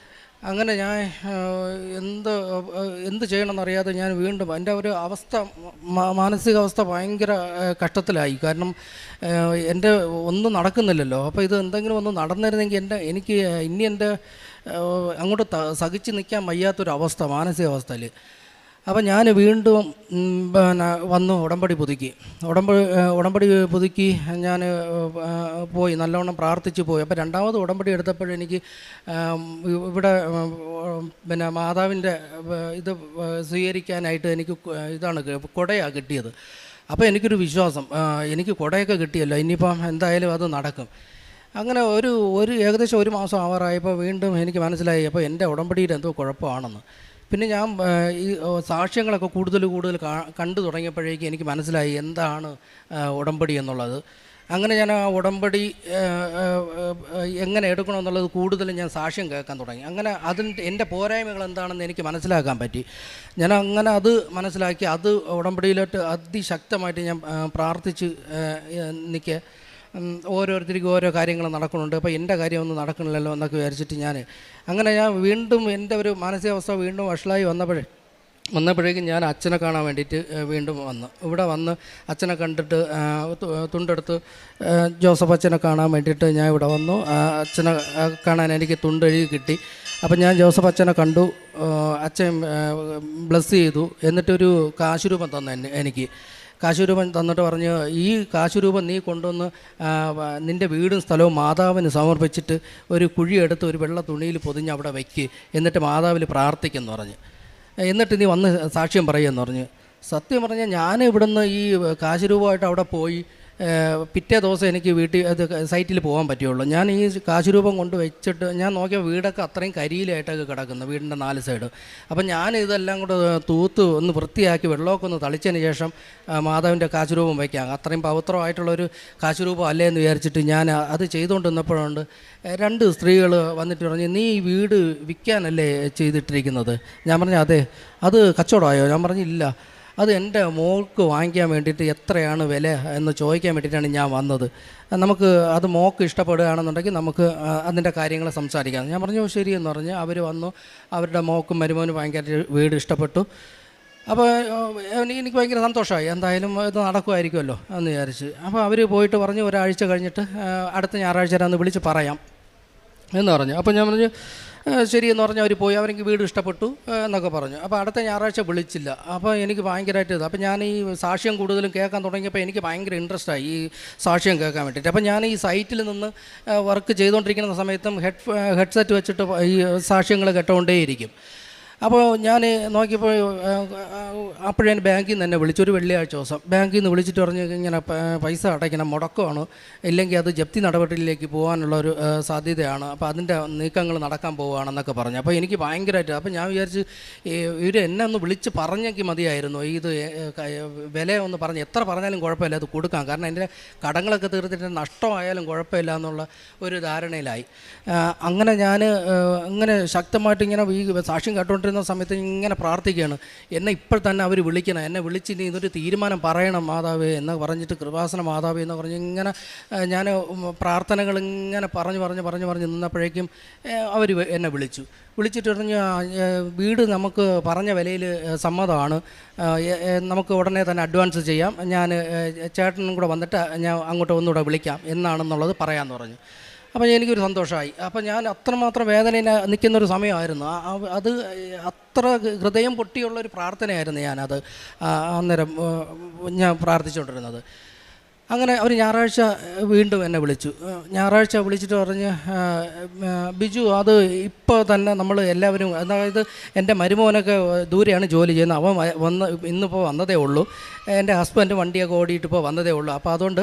അങ്ങനെ ഞാൻ എന്ത് ചെയ്യണമെന്നറിയാതെ ഞാൻ വീണ്ടും എൻ്റെ ഒരു അവസ്ഥ, മാനസികാവസ്ഥ ഭയങ്കര കഷ്ടത്തിലായി. കാരണം എൻ്റെ ഒന്നും നടക്കുന്നില്ലല്ലോ. അപ്പോൾ ഇത് എന്തെങ്കിലും ഒന്ന് നടന്നിരുന്നെങ്കിൽ എനിക്ക് ഇനി എൻ്റെ അങ്ങോട്ട് സഹിച്ച് നിൽക്കാൻ വയ്യാത്തൊരവസ്ഥ, മാനസികാവസ്ഥയിൽ. അപ്പം ഞാൻ വീണ്ടും വന്നു ഉടമ്പടി ഉടമ്പടി പുതുക്കി ഞാൻ പോയി, നല്ലവണ്ണം പ്രാർത്ഥിച്ച് പോയി. അപ്പോൾ 2ാമത് ഉടമ്പടി എടുത്തപ്പോഴെനിക്ക് ഇവിടെ മാതാവിൻ്റെ ഇത് സ്വീകരിക്കാനായിട്ട് എനിക്ക് കുടയാണ് കിട്ടിയത്. അപ്പോൾ എനിക്കൊരു വിശ്വാസം, എനിക്ക് കുടയൊക്കെ കിട്ടിയല്ലോ, ഇനിയിപ്പം എന്തായാലും അത് നടക്കും. അങ്ങനെ ഏകദേശം 1 മാസം ആവാറായപ്പോൾ വീണ്ടും എനിക്ക് മനസ്സിലായി, അപ്പോൾ എൻ്റെ ഉടമ്പടിയിൽ എന്തോ കുഴപ്പമാണെന്ന്. പിന്നെ ഞാൻ ഈ സാക്ഷ്യങ്ങളൊക്കെ കൂടുതൽ കണ്ടു തുടങ്ങിയപ്പോഴേക്കും എനിക്ക് മനസ്സിലായി എന്താണ് ഉടമ്പടി എന്നുള്ളത്. അങ്ങനെ ഞാൻ ആ ഉടമ്പടി എങ്ങനെ എടുക്കണമെന്നുള്ളത് കൂടുതലും ഞാൻ സാക്ഷ്യം കേൾക്കാൻ തുടങ്ങി. അങ്ങനെ എൻ്റെ പോരായ്മകൾ എന്താണെന്ന് എനിക്ക് മനസ്സിലാക്കാൻ പറ്റി. ഞാൻ അങ്ങനെ അത് മനസ്സിലാക്കി, അത് ഉടമ്പടിയിലോട്ട് അതിശക്തമായിട്ട് ഞാൻ പ്രാർത്ഥിച്ച് നിൽക്കുക. ഓരോരുത്തർക്കും ഓരോ കാര്യങ്ങൾ നടക്കുന്നുണ്ട്, അപ്പോൾ എൻ്റെ കാര്യമൊന്നും നടക്കണില്ലല്ലോ എന്നൊക്കെ വിചാരിച്ചിട്ട് ഞാൻ വീണ്ടും എൻ്റെ ഒരു മാനസികാവസ്ഥ വീണ്ടും വഷളായി വന്നപ്പോഴേക്കും ഞാൻ അച്ഛനെ കാണാൻ വേണ്ടിയിട്ട് വീണ്ടും ഇവിടെ വന്ന് അച്ഛനെ കണ്ടിട്ട് തുണ്ടെടുത്ത് ജോസഫ് അച്ഛനെ കാണാൻ വേണ്ടിയിട്ട് ഞാൻ ഇവിടെ വന്നു. അച്ഛനെ കാണാൻ എനിക്ക് തുണ്ടെഴുതി കിട്ടി. അപ്പം ഞാൻ ജോസഫ് അച്ഛനെ കണ്ടു, അച്ഛൻ ബ്ലസ് ചെയ്തു. എന്നിട്ടൊരു കാശുരൂപം തന്നു എനിക്ക്. കാശുരൂപം തന്നിട്ട് പറഞ്ഞു, ഈ കാശുരൂപം നീ കൊണ്ടുവന്ന് നിൻ്റെ വീടും സ്ഥലവും മാതാവിന് സമർപ്പിച്ചിട്ട് ഒരു കുഴിയെടുത്ത് ഒരു വെള്ള തുണിയിൽ പൊതിഞ്ഞ് അവിടെ വയ്ക്ക്, എന്നിട്ട് മാതാവിൽ പ്രാർത്ഥിക്കുമെന്ന് പറഞ്ഞു. എന്നിട്ട് നീ വന്ന് സാക്ഷ്യം പറയുമെന്ന് പറഞ്ഞു. സത്യം പറഞ്ഞാൽ ഞാൻ ഇവിടുന്ന് ഈ കാശുരൂപമായിട്ട് അവിടെ പോയി പിറ്റേ ദിവസം എനിക്ക് സൈറ്റിൽ പോകാൻ പറ്റുള്ളൂ. ഞാൻ ഈ കാശുരൂപം കൊണ്ട് വെച്ചിട്ട് ഞാൻ നോക്കിയ വീടൊക്കെ അത്രയും കരിയിലായിട്ടൊക്കെ കിടക്കുന്നു, വീടിൻ്റെ 4 സൈഡ്. അപ്പം ഞാൻ ഇതെല്ലാം കൂടെ തൂത്ത് ഒന്ന് വൃത്തിയാക്കി വെള്ളമൊക്കെ ഒന്ന് തളിച്ചതിന് ശേഷം മാതാവിൻ്റെ കാശുരൂപം വയ്ക്കാം, അത്രയും പവിത്രമായിട്ടുള്ളൊരു കാശുരൂപം അല്ലേ എന്ന് വിചാരിച്ചിട്ട് ഞാൻ അത് ചെയ്തുകൊണ്ട് നിന്നപ്പോഴുണ്ട് 2 സ്ത്രീകൾ വന്നിട്ട് പറഞ്ഞു, നീ ഈ വീട് വിൽക്കാനല്ലേ ചെയ്തിട്ടിരിക്കുന്നത്? ഞാൻ പറഞ്ഞു അതെ. അത് കച്ചവടമായോ? ഞാൻ പറഞ്ഞു ഇല്ല, അത് എൻ്റെ മോൾക്ക് വാങ്ങിക്കാൻ വേണ്ടിയിട്ട് എത്രയാണ് വില എന്ന് ചോദിക്കാൻ വേണ്ടിയിട്ടാണ് ഞാൻ വന്നത്. നമുക്ക് അത് മോൾക്ക് ഇഷ്ടപ്പെടുകയാണെന്നുണ്ടെങ്കിൽ നമുക്ക് അതിൻ്റെ കാര്യങ്ങൾ സംസാരിക്കാം. ഞാൻ പറഞ്ഞു ശരിയെന്ന് പറഞ്ഞ് അവർ വന്നു. അവരുടെ മോക്കും മരുമോനും ഭയങ്കര വീട് ഇഷ്ടപ്പെട്ടു. അപ്പോൾ എനിക്ക് ഭയങ്കര സന്തോഷമായി, എന്തായാലും ഇത് നടക്കുമായിരിക്കുമല്ലോ എന്ന് വിചാരിച്ച്. അപ്പോൾ അവർ പോയിട്ട് പറഞ്ഞു ഒരാഴ്ച കഴിഞ്ഞിട്ട് അടുത്ത ഞായറാഴ്ച ഒന്ന് വിളിച്ച് പറയാം എന്ന് പറഞ്ഞു. അപ്പോൾ ഞാൻ പറഞ്ഞു ശരിയെന്ന് പറഞ്ഞ് അവർ പോയി. അവരെനിക്ക് വീട് ഇഷ്ടപ്പെട്ടു എന്നൊക്കെ പറഞ്ഞു. അപ്പോൾ അടുത്ത ഞായറാഴ്ച വിളിച്ചില്ല. അപ്പോൾ എനിക്ക് ഭയങ്കരമായിട്ട് അപ്പോൾ ഞാൻ ഈ സാക്ഷ്യം കൂടുതലും കേൾക്കാൻ തുടങ്ങിയപ്പോൾ എനിക്ക് ഭയങ്കര ഇൻട്രസ്റ്റായി ഈ സാക്ഷ്യം കേൾക്കാൻ വേണ്ടിയിട്ട്. അപ്പോൾ ഞാൻ ഈ സൈറ്റിൽ നിന്ന് വർക്ക് ചെയ്തുകൊണ്ടിരിക്കുന്ന സമയത്തും ഹെഡ്സെറ്റ് വെച്ചിട്ട് ഈ സാക്ഷ്യങ്ങൾ കേട്ടുകൊണ്ടേയിരിക്കും. അപ്പോൾ ഞാൻ നോക്കിയപ്പോൾ അപ്പോഴേ ബാങ്കിൽ നിന്ന് എന്നെ വിളിച്ചു. ഒരു വെള്ളിയാഴ്ച ദിവസം ബാങ്കിൽ നിന്ന് വിളിച്ചിട്ട് പറഞ്ഞ് ഇങ്ങനെ പൈസ അടയ്ക്കണം, മുടക്കമാണ്, ഇല്ലെങ്കിൽ അത് ജപ്തി നടപടിയിലേക്ക് പോകാനുള്ളൊരു സാധ്യതയാണ്, അപ്പോൾ അതിൻ്റെ നീക്കങ്ങൾ നടക്കാൻ പോവുകയാണെന്നൊക്കെ പറഞ്ഞു. അപ്പോൾ എനിക്ക് ഭയങ്കരമായിട്ട് അപ്പോൾ ഞാൻ വിചാരിച്ച് ഇവർ എന്നെ ഒന്ന് വിളിച്ച് പറഞ്ഞെങ്കിൽ മതിയായിരുന്നു, ഇത് വില ഒന്ന് പറഞ്ഞ് എത്ര പറഞ്ഞാലും കുഴപ്പമില്ല, അത് കൊടുക്കാം, കാരണം എൻ്റെ കടങ്ങളൊക്കെ തീർത്തിട്ട് നഷ്ടമായാലും കുഴപ്പമില്ല എന്നുള്ള ഒരു ധാരണയിലായി. അങ്ങനെ ഞാൻ ഇങ്ങനെ ശക്തമായിട്ട് ഇങ്ങനെ ഈ സാക്ഷ്യം കേട്ടുകൊണ്ട് പഠിച്ചുകൊണ്ടിരുന്ന സമയത്ത് ഇങ്ങനെ പ്രാർത്ഥിക്കുകയാണ്, എന്നെ ഇപ്പോൾ തന്നെ അവർ വിളിക്കണം, എന്നെ വിളിച്ചിട്ട് ഇതൊരു തീരുമാനം പറയണം മാതാവേ എന്ന് പറഞ്ഞിട്ട്, കൃപാസന മാതാവേ എന്ന് പറഞ്ഞ് ഇങ്ങനെ ഞാൻ പ്രാർത്ഥനകൾ ഇങ്ങനെ പറഞ്ഞ് നിന്നപ്പോഴേക്കും അവർ എന്നെ വിളിച്ചിട്ട് പറഞ്ഞ് വീട് നമുക്ക് പറഞ്ഞ വിലയിൽ സമ്മതമാണ്, നമുക്ക് ഉടനെ തന്നെ അഡ്വാൻസ് ചെയ്യാം, ഞാൻ ചേട്ടനും കൂടെ വന്നിട്ട് ഞാൻ അങ്ങോട്ട് ഒന്നുകൂടെ വിളിക്കാം എന്നാണെന്നുള്ളത് പറയാമെന്ന് പറഞ്ഞു. അപ്പോൾ എനിക്കൊരു സന്തോഷമായി. അപ്പോൾ ഞാൻ അത്രമാത്രം വേദനയിൽ നിൽക്കുന്നൊരു സമയമായിരുന്നു. അത് അത്ര ഹൃദയം പൊട്ടിയുള്ളൊരു പ്രാർത്ഥനയായിരുന്നു ഞാനത് അന്നേരം ഞാൻ പ്രാർത്ഥിച്ചുകൊണ്ടിരുന്നത്. അങ്ങനെ അവർ ഞായറാഴ്ച വീണ്ടും എന്നെ ഞായറാഴ്ച വിളിച്ചിട്ട് പറഞ്ഞ്, ബിജു അത് ഇപ്പോൾ തന്നെ നമ്മൾ എല്ലാവരും, അതായത് എൻ്റെ മരുമോനൊക്കെ ദൂരെയാണ് ജോലി ചെയ്യുന്നത്, അവൻ ഇന്നിപ്പോൾ വന്നതേ ഉള്ളൂ, എൻ്റെ ഹസ്ബൻഡ് വണ്ടിയൊക്കെ ഓടിയിട്ട് ഇപ്പോൾ വന്നതേ ഉള്ളൂ, അപ്പോൾ അതുകൊണ്ട്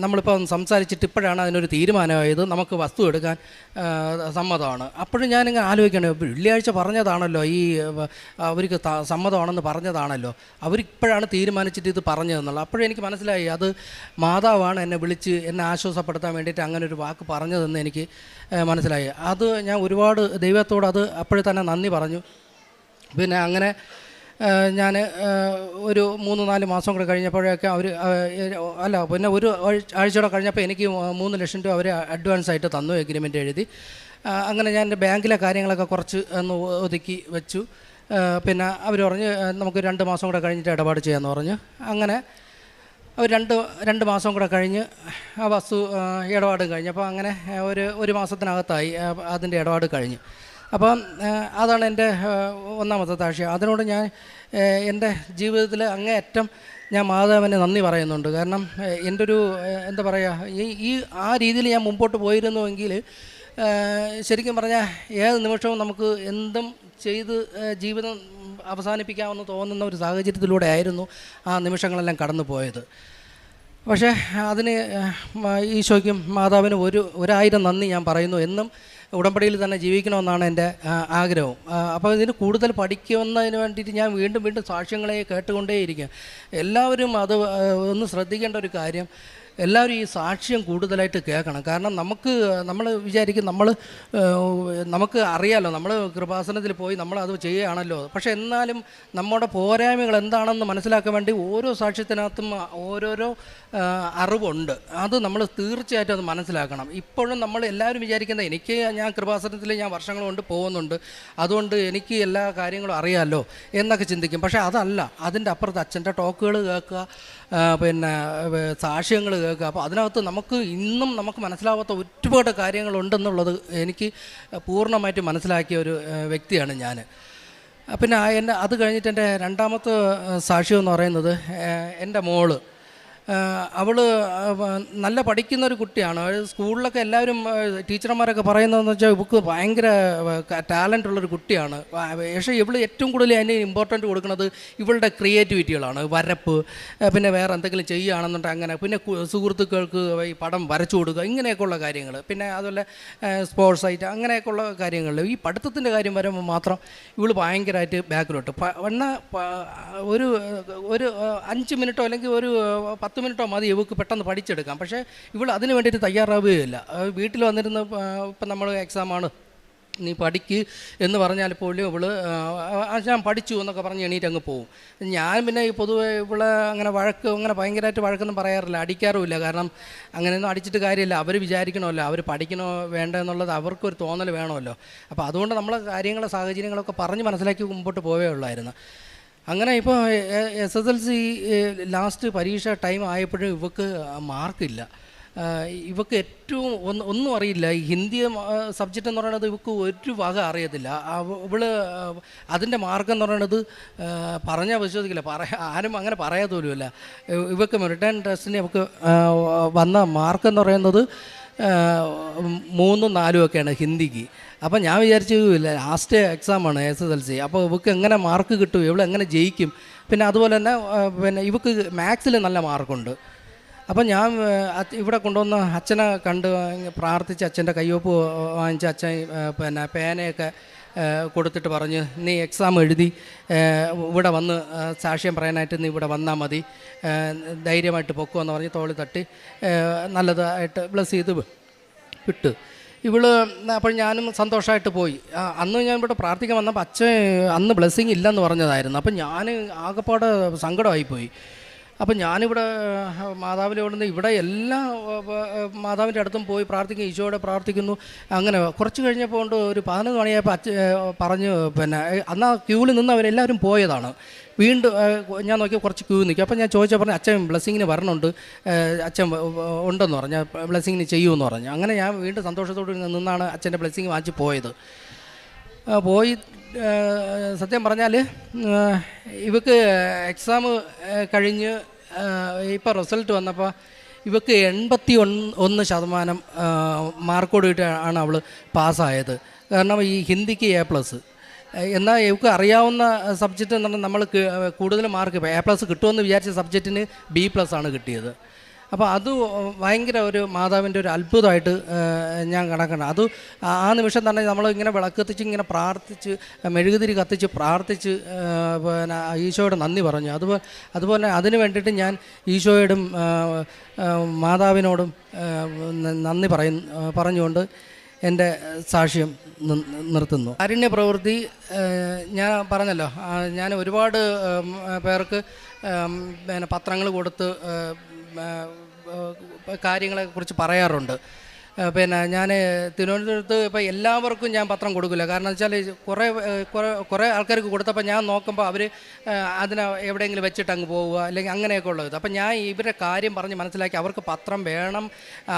നമ്മളിപ്പോൾ സംസാരിച്ചിട്ട് ഇപ്പോഴാണ് അതിനൊരു തീരുമാനമായത്, നമുക്ക് വസ്തു എടുക്കാൻ സമ്മതമാണ്. അപ്പോഴും ഞാനിങ്ങനെ ആലോചിക്കണം, വെള്ളിയാഴ്ച പറഞ്ഞതാണല്ലോ, ഈ അവർക്ക് സമ്മതമാണെന്ന് പറഞ്ഞതാണല്ലോ, അവരിപ്പോഴാണ് തീരുമാനിച്ചിട്ട് ഇത് പറഞ്ഞതെന്നുള്ളത്. അപ്പോഴെനിക്ക് മനസ്സിലായി അത് മാതാവാണ് എന്നെ വിളിച്ച് എന്നെ ആശ്വാസപ്പെടുത്താൻ വേണ്ടിയിട്ട് അങ്ങനെ ഒരു വാക്ക് പറഞ്ഞതെന്ന് എനിക്ക് മനസ്സിലായി. അത് ഞാൻ ഒരുപാട് ദൈവത്തോട് അത് അപ്പോഴേ തന്നെ നന്ദി പറഞ്ഞു. പിന്നെ അങ്ങനെ ഞാൻ ഒരു 3-4 മാസം കൂടെ കഴിഞ്ഞപ്പോഴൊക്കെ അവർ പിന്നെ ഒരു ആഴ്ചയോടെ കഴിഞ്ഞപ്പോൾ എനിക്ക് 3 ലക്ഷം രൂപ അവർ അഡ്വാൻസ് ആയിട്ട് തന്നു, എഗ്രിമെൻ്റ് എഴുതി. അങ്ങനെ ഞാൻ എൻ്റെ ബാങ്കിലെ കാര്യങ്ങളൊക്കെ കുറച്ച് ഒന്ന് ഒതുക്കി വെച്ചു. പിന്നെ അവർ പറഞ്ഞ് നമുക്ക് 2 മാസം കൂടെ കഴിഞ്ഞിട്ട് ഇടപാട് ചെയ്യാമെന്ന് പറഞ്ഞു. അങ്ങനെ അവർ 2 മാസം കൂടെ കഴിഞ്ഞ് ആ വസ്തു ഇടപാട് കഴിഞ്ഞു. അപ്പോൾ അങ്ങനെ ഒരു മാസത്തിനകത്തായി അതിൻ്റെ ഇടപാട് കഴിഞ്ഞു. അപ്പം അതാണ് എൻ്റെ ഒന്നാമത്തെ സാക്ഷ്യം. അതിനോട് ഞാൻ എൻ്റെ ജീവിതത്തിൽ അങ്ങേയറ്റം ഞാൻ മാതാവിനെ നന്ദി പറയുന്നുണ്ട്. കാരണം എൻ്റെ ഒരു എന്താ പറയുക, ആ രീതിയിൽ ഞാൻ മുമ്പോട്ട് പോയിരുന്നുവെങ്കിൽ ശരിക്കും പറഞ്ഞാൽ ഏത് നിമിഷവും നമുക്ക് എന്തും ചെയ്ത് ജീവിതം അവസാനിപ്പിക്കാമെന്ന് തോന്നുന്ന ഒരു സാഹചര്യത്തിലൂടെ ആയിരുന്നു ആ നിമിഷങ്ങളെല്ലാം കടന്നു പോയത്. പക്ഷേ അതിന് ഈശോയ്ക്കും മാതാവിനും 1000 നന്ദി ഞാൻ പറയുന്നു. എന്നും ഉടമ്പടിയിൽ തന്നെ ജീവിക്കണമെന്നാണ് എൻ്റെ ആഗ്രഹം. അപ്പോൾ ഇതിന് കൂടുതൽ പഠിക്കുന്നതിന് വേണ്ടിയിട്ട് ഞാൻ വീണ്ടും സാക്ഷ്യങ്ങളെ കേട്ടുകൊണ്ടേയിരിക്കുക. എല്ലാവരും അത് ഒന്ന് ശ്രദ്ധിക്കേണ്ട ഒരു കാര്യം, എല്ലാവരും ഈ സാക്ഷ്യം കൂടുതലായിട്ട് കേൾക്കണം. കാരണം നമ്മൾ വിചാരിക്കും നമുക്ക് അറിയാമല്ലോ, നമ്മൾ കൃപാസനത്തിൽ പോയി നമ്മളത് ചെയ്യുകയാണല്ലോ. പക്ഷേ എന്നാലും നമ്മുടെ പോരായ്മകൾ എന്താണെന്ന് മനസ്സിലാക്കാൻ വേണ്ടി ഓരോ സാക്ഷ്യത്തിനകത്തും ഓരോരോ അറിവുണ്ട്. അത് നമ്മൾ തീർച്ചയായിട്ടും അത് മനസ്സിലാക്കണം. ഇപ്പോഴും നമ്മൾ എല്ലാവരും വിചാരിക്കുന്നത് ഞാൻ കൃപാസനത്തിൽ ഞാൻ വർഷങ്ങൾ കൊണ്ട് പോകുന്നുണ്ട്, അതുകൊണ്ട് എനിക്ക് എല്ലാ കാര്യങ്ങളും അറിയാമല്ലോ എന്നൊക്കെ ചിന്തിക്കും. പക്ഷേ അതല്ല, അതിൻ്റെ അപ്പുറത്ത് അച്ഛൻ്റെ ടോക്കുകൾ കേൾക്കുക, പിന്നെ സാക്ഷ്യങ്ങൾ കേൾക്കുക. അപ്പോൾ അതിനകത്ത് നമുക്ക് മനസ്സിലാവാത്ത ഒരുപാട് കാര്യങ്ങളുണ്ടെന്നുള്ളത് എനിക്ക് പൂർണ്ണമായിട്ട് മനസ്സിലാക്കിയ ഒരു വ്യക്തിയാണ് ഞാൻ. പിന്നെ അത് കഴിഞ്ഞിട്ട് എൻ്റെ രണ്ടാമത്തെ സാക്ഷ്യം എന്ന് പറയുന്നത് എൻ്റെ മോള്. അവൾ നല്ല പഠിക്കുന്നൊരു കുട്ടിയാണ്. സ്കൂളിലൊക്കെ എല്ലാവരും ടീച്ചർമാരൊക്കെ പറയുന്നതെന്ന് വെച്ചാൽ ഇവൾക്ക് ഭയങ്കര ടാലൻ്റ് ഉള്ളൊരു കുട്ടിയാണ്. പക്ഷേ ഇവൾ ഏറ്റവും കൂടുതൽ അതിന് ഇമ്പോർട്ടൻ്റ് കൊടുക്കുന്നത് ഇവളുടെ ക്രിയേറ്റിവിറ്റികളാണ്. വരപ്പ്, പിന്നെ വേറെ എന്തെങ്കിലും ചെയ്യുകയാണെന്നുണ്ടെങ്കിൽ അങ്ങനെ, പിന്നെ സുഹൃത്തുക്കൾക്ക് ഈ പടം വരച്ചു കൊടുക്കുക, ഇങ്ങനെയൊക്കെയുള്ള കാര്യങ്ങൾ. പിന്നെ അതുപോലെ സ്പോർട്സ് ആയിട്ട് അങ്ങനെയൊക്കെയുള്ള കാര്യങ്ങളിൽ. ഈ പഠിത്തത്തിൻ്റെ കാര്യം വരുമ്പോൾ മാത്രം ഇവൾ ഭയങ്കരമായിട്ട് ബാക്കിലോട്ട്. എന്നാൽ ഒരു 5 മിനിറ്റോ അല്ലെങ്കിൽ ഒരു 10 മിനിറ്റോ മതി ഇവൾക്ക് പെട്ടെന്ന് പഠിച്ചെടുക്കാം. പക്ഷേ ഇവൾ അതിന് വേണ്ടിയിട്ട് തയ്യാറാവുകയില്ല. വീട്ടിൽ വന്നിരുന്ന് ഇപ്പം നമ്മൾ എക്സാമാണ്, നീ പഠിക്ക് എന്ന് പറഞ്ഞാൽ പോലും ഇവള് ഞാൻ പഠിച്ചു എന്നൊക്കെ പറഞ്ഞ് എണീറ്റ് അങ്ങ് പോവും. ഞാൻ പിന്നെ പൊതുവെ ഇവളെ അങ്ങനെ ഭയങ്കരമായിട്ട് വഴക്കൊന്നും പറയാറില്ല, അടിക്കാറുമില്ല. കാരണം അങ്ങനെയൊന്നും അടിച്ചിട്ട് കാര്യമില്ല. അവർ വിചാരിക്കണമല്ലോ, അവർ പഠിക്കണോ വേണ്ട എന്നുള്ളത് അവർക്കൊരു തോന്നൽ വേണമല്ലോ. അപ്പോൾ അതുകൊണ്ട് നമ്മളെ സാഹചര്യങ്ങളൊക്കെ പറഞ്ഞ് മനസ്സിലാക്കി മുമ്പോട്ട് പോവേ ഉള്ളായിരുന്നു. അങ്ങനെ ഇപ്പോൾ SSLC ലാസ്റ്റ് പരീക്ഷ ടൈം ആയപ്പോഴും ഇവൾക്ക് മാർക്കില്ല. ഇവൾക്ക് ഏറ്റവും ഒന്നും അറിയില്ല. ഈ ഹിന്ദി സബ്ജക്റ്റ് എന്ന് പറയുന്നത് ഇവൾക്ക് ഒരു വക അറിയത്തില്ല. ഇവള് അതിൻ്റെ മാർക്ക് എന്ന് പറയുന്നത് പറഞ്ഞാൽ വിശ്വസിക്കില്ല, ആരും അങ്ങനെ പറയാത്തോലുമില്ല. ഇവൾക്ക് റിട്ടേൺ ടെസ്റ്റിന് ഇവൾക്ക് വന്ന മാർക്ക് എന്ന് പറയുന്നത് 3, 4 ഒക്കെയാണ് ഹിന്ദിക്ക്. അപ്പം ഞാൻ വിചാരിച്ചു ലാസ്റ്റ് എക്സാമാണ് SSLC, അപ്പോൾ ഇവൾക്ക് എങ്ങനെ മാർക്ക് കിട്ടും, ഇവളെങ്ങനെ ജയിക്കും. പിന്നെ അതുപോലെ തന്നെ ഇവൾക്ക് മാത്സിൽ നല്ല മാർക്കുണ്ട്. അപ്പം ഞാൻ ഇവിടെ കൊണ്ടുവന്ന അച്ഛനെ കണ്ട് പ്രാർത്ഥിച്ച് അച്ഛൻ്റെ കയ്യൊപ്പ് വാങ്ങിച്ച് അച്ഛൻ പിന്നെ പേനയൊക്കെ കൊടുത്തിട്ട് പറഞ്ഞ്, നീ എക്സാം എഴുതി ഇവിടെ വന്ന് സാക്ഷ്യം പറയാനായിട്ട് നീ ഇവിടെ വന്നാൽ മതി, ധൈര്യമായിട്ട് പൊക്കുമെന്ന് പറഞ്ഞ് തോളി തട്ടി നല്ലതായിട്ട് ബ്ലസ് ചെയ്ത് വിട്ടു. ഇവള് അപ്പോൾ ഞാനും സന്തോഷമായിട്ട് പോയി. അന്ന് ഞാൻ ഇവിടെ പ്രാർത്ഥിക്കാൻ വന്നപ്പോൾ അച്ഛൻ അന്ന് ബ്ലെസ്സിങ് ഇല്ലെന്ന് പറഞ്ഞതായിരുന്നു. അപ്പം ഞാൻ ആകെപ്പാടെ സങ്കടമായിപ്പോയി. അപ്പം ഞാനിവിടെ മാതാവിൻ്റെ അവിടെ നിന്ന് ഇവിടെ എല്ലാ മാതാവിൻ്റെ അടുത്തും പോയി പ്രാർത്ഥിക്കും, ഈശോയോടെ പ്രാർത്ഥിക്കുന്നു. അങ്ങനെ കുറച്ച് കഴിഞ്ഞപ്പോൾ കൊണ്ട് ഒരു 11 മണിയായപ്പോൾ പറഞ്ഞു, പിന്നെ അന്ന് ക്യൂവിൽ നിന്ന് അവരെല്ലാവരും പോയതാണ്. വീണ്ടും ഞാൻ നോക്കിയാൽ കുറച്ച് ക്യൂ നിൽക്കും. അപ്പം ഞാൻ ചോദിച്ചാൽ പറഞ്ഞു അച്ഛൻ ബ്ലെസ്സിങ്ങിന് വരണുണ്ട്, അച്ഛൻ ഉണ്ടെന്ന് പറഞ്ഞു, ബ്ലെസ്സിങ്ങിന് ചെയ്യുമെന്ന് പറഞ്ഞു. അങ്ങനെ ഞാൻ വീണ്ടും സന്തോഷത്തോടെ നിന്നാണ് അച്ഛൻ്റെ ബ്ലെസ്സിങ് വാങ്ങിച്ച് പോയത്. പോയി സത്യം പറഞ്ഞാൽ ഇവക്ക് എക്സാം കഴിഞ്ഞ് ഇപ്പോൾ റിസൾട്ട് വന്നപ്പോൾ ഇവക്ക് 81% മാർക്കോടിയിട്ടാണ് അവൾ പാസ്സായത്. കാരണം ഈ ഹിന്ദിക്ക് A+. എന്നാൽ ഇവർക്ക് അറിയാവുന്ന സബ്ജക്റ്റ് എന്ന് പറഞ്ഞാൽ നമ്മൾ കൂടുതൽ മാർക്ക് A+ കിട്ടുമെന്ന് വിചാരിച്ച സബ്ജക്റ്റിന് B+ ആണ് കിട്ടിയത്. അപ്പോൾ അത് ഭയങ്കര ഒരു മാതാവിൻ്റെ ഒരു അത്ഭുതമായിട്ട് ഞാൻ കണക്കണം. അത് ആ നിമിഷം തന്നെ നമ്മൾ ഇങ്ങനെ വിളക്ക് കത്തിച്ച് ഇങ്ങനെ പ്രാർത്ഥിച്ച് മെഴുകുതിരി കത്തിച്ച് പ്രാർത്ഥിച്ച് പിന്നെ ഈശോയോട് നന്ദി പറഞ്ഞു. അതുപോലെ അതിന് വേണ്ടിയിട്ട് ഞാൻ ഈശോയോടും മാതാവിനോടും നന്ദി പറഞ്ഞുകൊണ്ട് എൻ്റെ സാക്ഷ്യം നിർത്തുന്നു. കാരുണ്യ പ്രവൃത്തി ഞാൻ പറഞ്ഞല്ലോ, ഞാൻ ഒരുപാട് പേർക്ക് പിന്നെ പത്രങ്ങൾ കൊടുത്ത് കാര്യങ്ങളെക്കുറിച്ച് പറയാറുണ്ട്. പിന്നെ ഞാൻ തിരുവനന്തപുരത്ത് ഇപ്പോൾ എല്ലാവർക്കും ഞാൻ പത്രം കൊടുക്കില്ല. കാരണം വെച്ചാൽ കുറേ ആൾക്കാർക്ക് കൊടുത്തപ്പോൾ ഞാൻ നോക്കുമ്പോൾ അവർ അതിനെ എവിടെയെങ്കിലും വെച്ചിട്ട് അങ്ങ് പോവുക, അല്ലെങ്കിൽ അങ്ങനെയൊക്കെ ഉള്ളത്. അപ്പം ഞാൻ ഇവരുടെ കാര്യം പറഞ്ഞ് മനസ്സിലാക്കി അവർക്ക് പത്രം വേണം,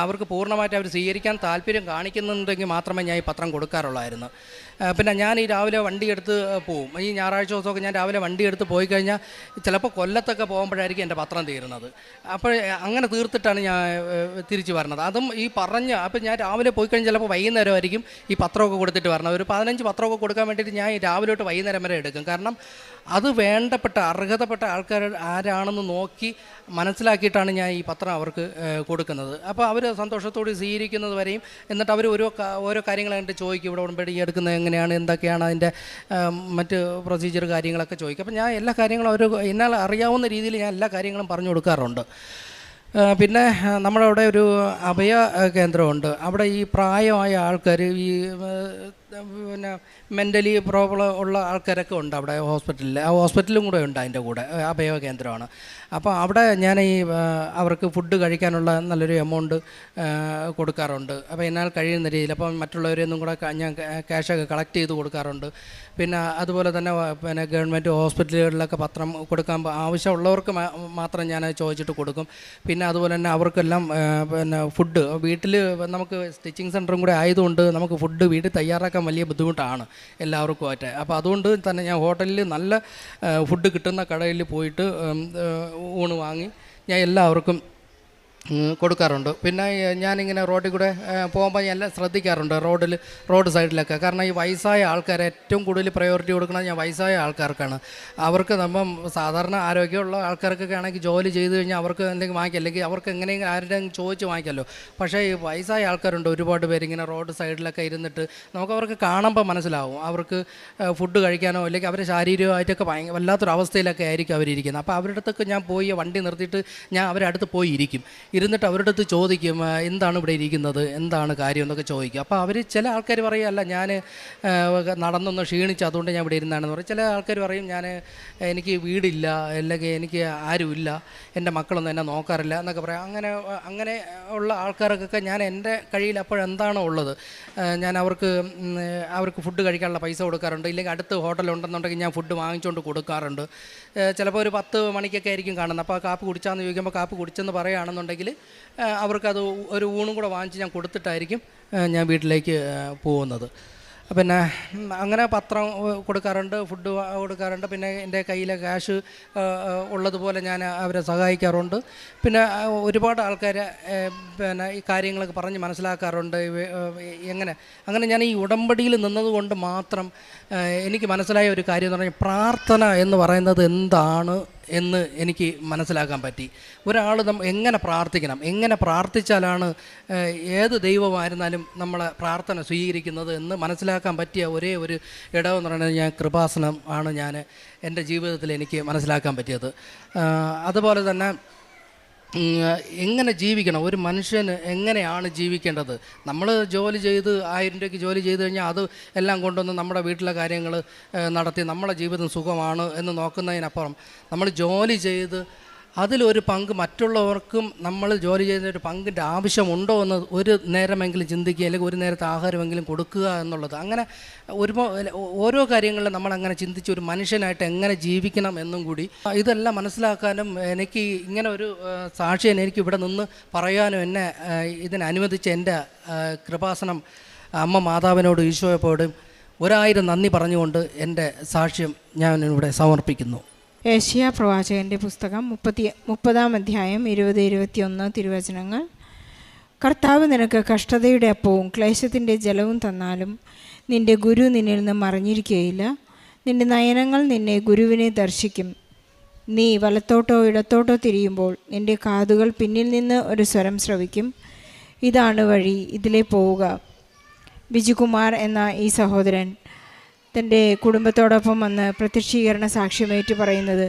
അവർക്ക് പൂർണ്ണമായിട്ട് അവർ സ്വീകരിക്കാൻ താല്പര്യം കാണിക്കുന്നുണ്ടെങ്കിൽ മാത്രമേ ഞാൻ ഈ പത്രം കൊടുക്കാറുള്ളായിരുന്നു. പിന്നെ ഞാൻ ഈ രാവിലെ വണ്ടി എടുത്ത് പോവും. ഈ ഞായറാഴ്ച ദിവസമൊക്കെ ഞാൻ രാവിലെ വണ്ടി എടുത്ത് പോയി കഴിഞ്ഞാൽ ചിലപ്പോൾ കൊല്ലത്തൊക്കെ പോകുമ്പോഴായിരിക്കും എൻ്റെ പത്രം തീരുന്നത്. അപ്പോൾ അങ്ങനെ തീർത്തിട്ടാണ് ഞാൻ തിരിച്ച് വരുന്നത്. അതും ഈ അപ്പോൾ ഞാൻ രാവിലെ പോയി കഴിഞ്ഞാൽ ചിലപ്പോൾ വൈകുന്നേരമായിരിക്കും ഈ പത്രമൊക്കെ കൊടുത്തിട്ട് വരണം. ഒരു 15 പത്രമൊക്കെ കൊടുക്കാൻ വേണ്ടിയിട്ട് ഞാൻ രാവിലെ തൊട്ട് വൈകുന്നേരം വരെ എടുക്കും. കാരണം അത് വേണ്ടപ്പെട്ട അർഹതപ്പെട്ട ആൾക്കാർ ആരാണെന്ന് നോക്കി മനസ്സിലാക്കിയിട്ടാണ് ഞാൻ ഈ പത്രം അവർക്ക് കൊടുക്കുന്നത്. അപ്പോൾ അവർ സന്തോഷത്തോടെ സ്വീകരിക്കുന്നത് വരെയും, എന്നിട്ട് അവർ ഓരോ കാര്യങ്ങൾ കണ്ടിട്ട് ചോദിക്കും, ഇവിടെ ഉടമ്പടി എടുക്കുന്നത് എങ്ങനെയാണ്, എന്തൊക്കെയാണ് അതിൻ്റെ മറ്റ് പ്രൊസീജിയർ കാര്യങ്ങളൊക്കെ ചോദിക്കും. അപ്പോൾ ഞാൻ എല്ലാ കാര്യങ്ങളും എന്നാൽ അറിയാവുന്ന രീതിയിൽ ഞാൻ എല്ലാ കാര്യങ്ങളും പറഞ്ഞു കൊടുക്കാറുണ്ട്. പിന്നെ നമ്മുടെ അവിടെ ഒരു അഭയ കേന്ദ്രമുണ്ട്. അവിടെ ഈ പ്രായമായ ആൾക്കാർ, ഈ പിന്നെ മെൻ്റലി പ്രോബ്ലം ഉള്ള ആൾക്കാരൊക്കെ ഉണ്ട് അവിടെ ഹോസ്പിറ്റലിൽ. ആ ഹോസ്പിറ്റലും കൂടെ ഉണ്ട്, അതിൻ്റെ കൂടെ അഭയ കേന്ദ്രമാണ്. അപ്പോൾ അവിടെ ഞാൻ അവർക്ക് ഫുഡ് കഴിക്കാനുള്ള നല്ലൊരു എമൗണ്ട് കൊടുക്കാറുണ്ട്. അപ്പോൾ എന്നാൽ കഴിയുന്ന രീതിയിൽ അപ്പം മറ്റുള്ളവരെയൊന്നും കൂടെ ഞാൻ ക്യാഷൊക്കെ കളക്ട് ചെയ്ത് കൊടുക്കാറുണ്ട്. പിന്നെ അതുപോലെ തന്നെ പിന്നെ ഗവൺമെൻറ് ഹോസ്പിറ്റലുകളിലൊക്കെ പത്രം കൊടുക്കാൻ ആവശ്യമുള്ളവർക്ക് മാത്രം ഞാൻ ചോദിച്ചിട്ട് കൊടുക്കും. പിന്നെ അതുപോലെ തന്നെ അവർക്കെല്ലാം പിന്നെ ഫുഡ് വീട്ടിൽ നമുക്ക് സ്റ്റിച്ചിങ് സെൻറ്ററും കൂടെ ആയതുകൊണ്ട് നമുക്ക് ഫുഡ് വീട്ടിൽ തയ്യാറാക്കാൻ വലിയ ബുദ്ധിമുട്ടാണ് എല്ലാവർക്കും ആയിട്ട്. അപ്പോൾ അതുകൊണ്ട് തന്നെ ഞാൻ ഹോട്ടലിൽ നല്ല ഫുഡ് കിട്ടുന്ന കടയിൽ പോയിട്ട് ഊണ് വാങ്ങി ഞാൻ എല്ലാവർക്കും കൊടുക്കാറുണ്ട്. പിന്നെ ഞാനിങ്ങനെ റോഡിൽ കൂടെ പോകുമ്പോൾ ഞാൻ എല്ലാം ശ്രദ്ധിക്കാറുണ്ട് റോഡ് സൈഡിലൊക്കെ. കാരണം ഈ വയസ്സായ ആൾക്കാരെ ഏറ്റവും കൂടുതൽ പ്രയോറിറ്റി കൊടുക്കുന്നത് ഞാൻ വയസ്സായ ആൾക്കാർക്കാണ്. അവർക്ക് നമ്മൾ സാധാരണ ആരോഗ്യമുള്ള ആൾക്കാർക്കൊക്കെ ആണെങ്കിൽ ജോലി ചെയ്ത് കഴിഞ്ഞാൽ അവർക്ക് എന്തെങ്കിലും വാങ്ങിക്കാം, അല്ലെങ്കിൽ അവർക്ക് എങ്ങനെയെങ്കിലും ആരുടെയും ചോദിച്ച് വാങ്ങിക്കാമല്ലോ. പക്ഷേ ഈ വയസ്സായ ആൾക്കാരുണ്ട് ഒരുപാട് പേര് ഇങ്ങനെ റോഡ് സൈഡിലൊക്കെ ഇരുന്നിട്ട് നമുക്ക് അവർക്ക് കാണുമ്പോൾ മനസ്സിലാവും അവർക്ക് ഫുഡ് കഴിക്കാനോ അല്ലെങ്കിൽ അവരെ ശാരീരികമായിട്ടൊക്കെ വല്ലാത്തൊരു അവസ്ഥയിലൊക്കെ ആയിരിക്കും അവരിയ്ക്കുന്നത്. അപ്പോൾ അവരുടെ അടുത്തൊക്കെ ഞാൻ പോയി വണ്ടി നിർത്തിയിട്ട് ഞാൻ അവരുടെ അടുത്ത് പോയി ഇരുന്നിട്ട് അവരുടെ അടുത്ത് ചോദിക്കും, എന്താണ് ഇവിടെ ഇരിക്കുന്നത്, എന്താണ് കാര്യം എന്നൊക്കെ ചോദിക്കും. അപ്പോൾ അവർ ചില ആൾക്കാർ പറയും, അല്ല ഞാൻ നടന്നൊന്ന് ക്ഷീണിച്ചു അതുകൊണ്ട് ഞാൻ ഇവിടെ ഇരുന്നാണെന്ന് പറയും. ചില ആൾക്കാർ പറയും, എനിക്ക് വീടില്ല, അല്ലെങ്കിൽ എനിക്ക് ആരുമില്ല, എൻ്റെ മക്കളൊന്നും എന്നെ നോക്കാറില്ല എന്നൊക്കെ പറയാം. അങ്ങനെ ഉള്ള ആൾക്കാർക്കൊക്കെ ഞാൻ എൻ്റെ കയ്യിൽ അപ്പോഴെന്താണോ ഉള്ളത് ഞാൻ അവർക്ക് ഫുഡ് കഴിക്കാനുള്ള പൈസ കൊടുക്കാറുണ്ട്. ഇല്ലെങ്കിൽ അടുത്ത് ഹോട്ടലുണ്ടെന്നുണ്ടെങ്കിൽ ഞാൻ ഫുഡ് വാങ്ങിച്ചുകൊണ്ട് കൊടുക്കാറുണ്ട്. ചിലപ്പോൾ ഒരു 10 മണിക്കൊക്കെ ആയിരിക്കും കാണുന്നത്. അപ്പോൾ കാപ്പി കുടിച്ചാന്ന് ചോദിക്കുമ്പോൾ കാപ്പി കുടിച്ചെന്ന് പറയുകയാണെന്നുണ്ടെങ്കിൽ അവർക്കത് ഒരു ഊണും കൂടെ വാങ്ങിച്ച് ഞാൻ കൊടുത്തിട്ടായിരിക്കും ഞാൻ വീട്ടിലേക്ക് പോകുന്നത്. പിന്നെ അങ്ങനെ പത്രം കൊടുക്കാറുണ്ട്, ഫുഡ് കൊടുക്കാറുണ്ട്. പിന്നെ എൻ്റെ കയ്യിലെ ക്യാഷ് ഉള്ളതുപോലെ ഞാൻ അവരെ സഹായിക്കാറുണ്ട്. പിന്നെ ഒരുപാട് ആൾക്കാരെ പിന്നെ ഈ കാര്യങ്ങളൊക്കെ പറഞ്ഞ് മനസ്സിലാക്കാറുണ്ട്. അങ്ങനെ ഞാൻ ഈ ഉടമ്പടിയിൽ നിന്നതുകൊണ്ട് മാത്രം എനിക്ക് മനസ്സിലായ ഒരു കാര്യം എന്ന് പറഞ്ഞാൽ പ്രാർത്ഥന എന്ന് പറയുന്നത് എന്താണ് എന്ന് എനിക്ക് മനസ്സിലാക്കാൻ പറ്റി. ഒരാൾ എങ്ങനെ പ്രാർത്ഥിക്കണം, എങ്ങനെ പ്രാർത്ഥിച്ചാലാണ് ഏത് ദൈവമായിരുന്നാലും നമ്മളെ പ്രാർത്ഥന സ്വീകരിക്കുന്നത് എന്ന് മനസ്സിലാക്കാൻ പറ്റിയ ഒരേ ഒരു ഇടമെന്ന് പറയുന്നത് ഞാൻ കൃപാസനം ആണ് എൻ്റെ ജീവിതത്തിൽ എനിക്ക് മനസ്സിലാക്കാൻ പറ്റിയത്. അതുപോലെ തന്നെ എങ്ങനെ ജീവിക്കണം, ഒരു മനുഷ്യന് എങ്ങനെയാണ് ജീവിക്കേണ്ടത്. നമ്മൾ ജോലി ചെയ്ത് 1000 രൂപയ്ക്ക് ജോലി ചെയ്ത് കഴിഞ്ഞാൽ അത് എല്ലാം കൊണ്ടുവന്ന് നമ്മുടെ വീട്ടിലെ കാര്യങ്ങൾ നടത്തി നമ്മുടെ ജീവിതം സുഖമാണ് എന്ന് നോക്കുന്നതിനപ്പുറം നമ്മൾ ജോലി ചെയ്ത് അതിലൊരു പങ്ക് മറ്റുള്ളവർക്കും നമ്മൾ ജോലി ചെയ്യുന്ന ഒരു പങ്കിൻ്റെ ആവശ്യമുണ്ടോ എന്ന് ഒരു നേരമെങ്കിലും ചിന്തിക്കുക, അല്ലെങ്കിൽ ഒരു നേരത്തെ ആഹാരമെങ്കിലും കൊടുക്കുക എന്നുള്ളത്. അങ്ങനെ ഓരോ കാര്യങ്ങളിലും നമ്മളങ്ങനെ ചിന്തിച്ച് ഒരു മനുഷ്യനായിട്ട് എങ്ങനെ ജീവിക്കണം എന്നും കൂടി ഇതെല്ലാം മനസ്സിലാക്കാനും എനിക്ക് ഇങ്ങനെ ഒരു സാക്ഷ്യം എനിക്ക് ഇവിടെ നിന്ന് പറയാനും എന്നെ ഇതിനനുവദിച്ച എൻ്റെ കൃപാസനം അമ്മ മാതാവിനോടും ഈശോയോടും 1000 നന്ദി പറഞ്ഞുകൊണ്ട് എൻ്റെ സാക്ഷ്യം ഞാൻ ഇവിടെ സമർപ്പിക്കുന്നു. ഏഷ്യ പ്രവാചകൻ്റെ പുസ്തകം 30-ാം അധ്യായം 20-21 തിരുവചനങ്ങൾ. കർത്താവ് നിനക്ക് കഷ്ടതയുടെ അപ്പവും ക്ലേശത്തിൻ്റെ ജലവും തന്നാലും നിൻ്റെ ഗുരു നിന്നിൽ നിന്ന് മറഞ്ഞിരിക്കുകയില്ല. നിൻ്റെ നയനങ്ങൾ നിന്നെ ഗുരുവിനെ ദർശിക്കും. നീ വലത്തോട്ടോ ഇടത്തോട്ടോ തിരിയുമ്പോൾ നിൻ്റെ കാതുകൾ പിന്നിൽ നിന്ന് ഒരു സ്വരം ശ്രവിക്കും. ഇതാണ് വഴി, ഇതിലേ പോവുക. ബിജുകുമാർ എന്ന ഈ സഹോദരൻ തൻ്റെ കുടുംബത്തോടൊപ്പം വന്ന് പ്രത്യക്ഷീകരണ സാക്ഷ്യമേറ്റു പറയുന്നത്,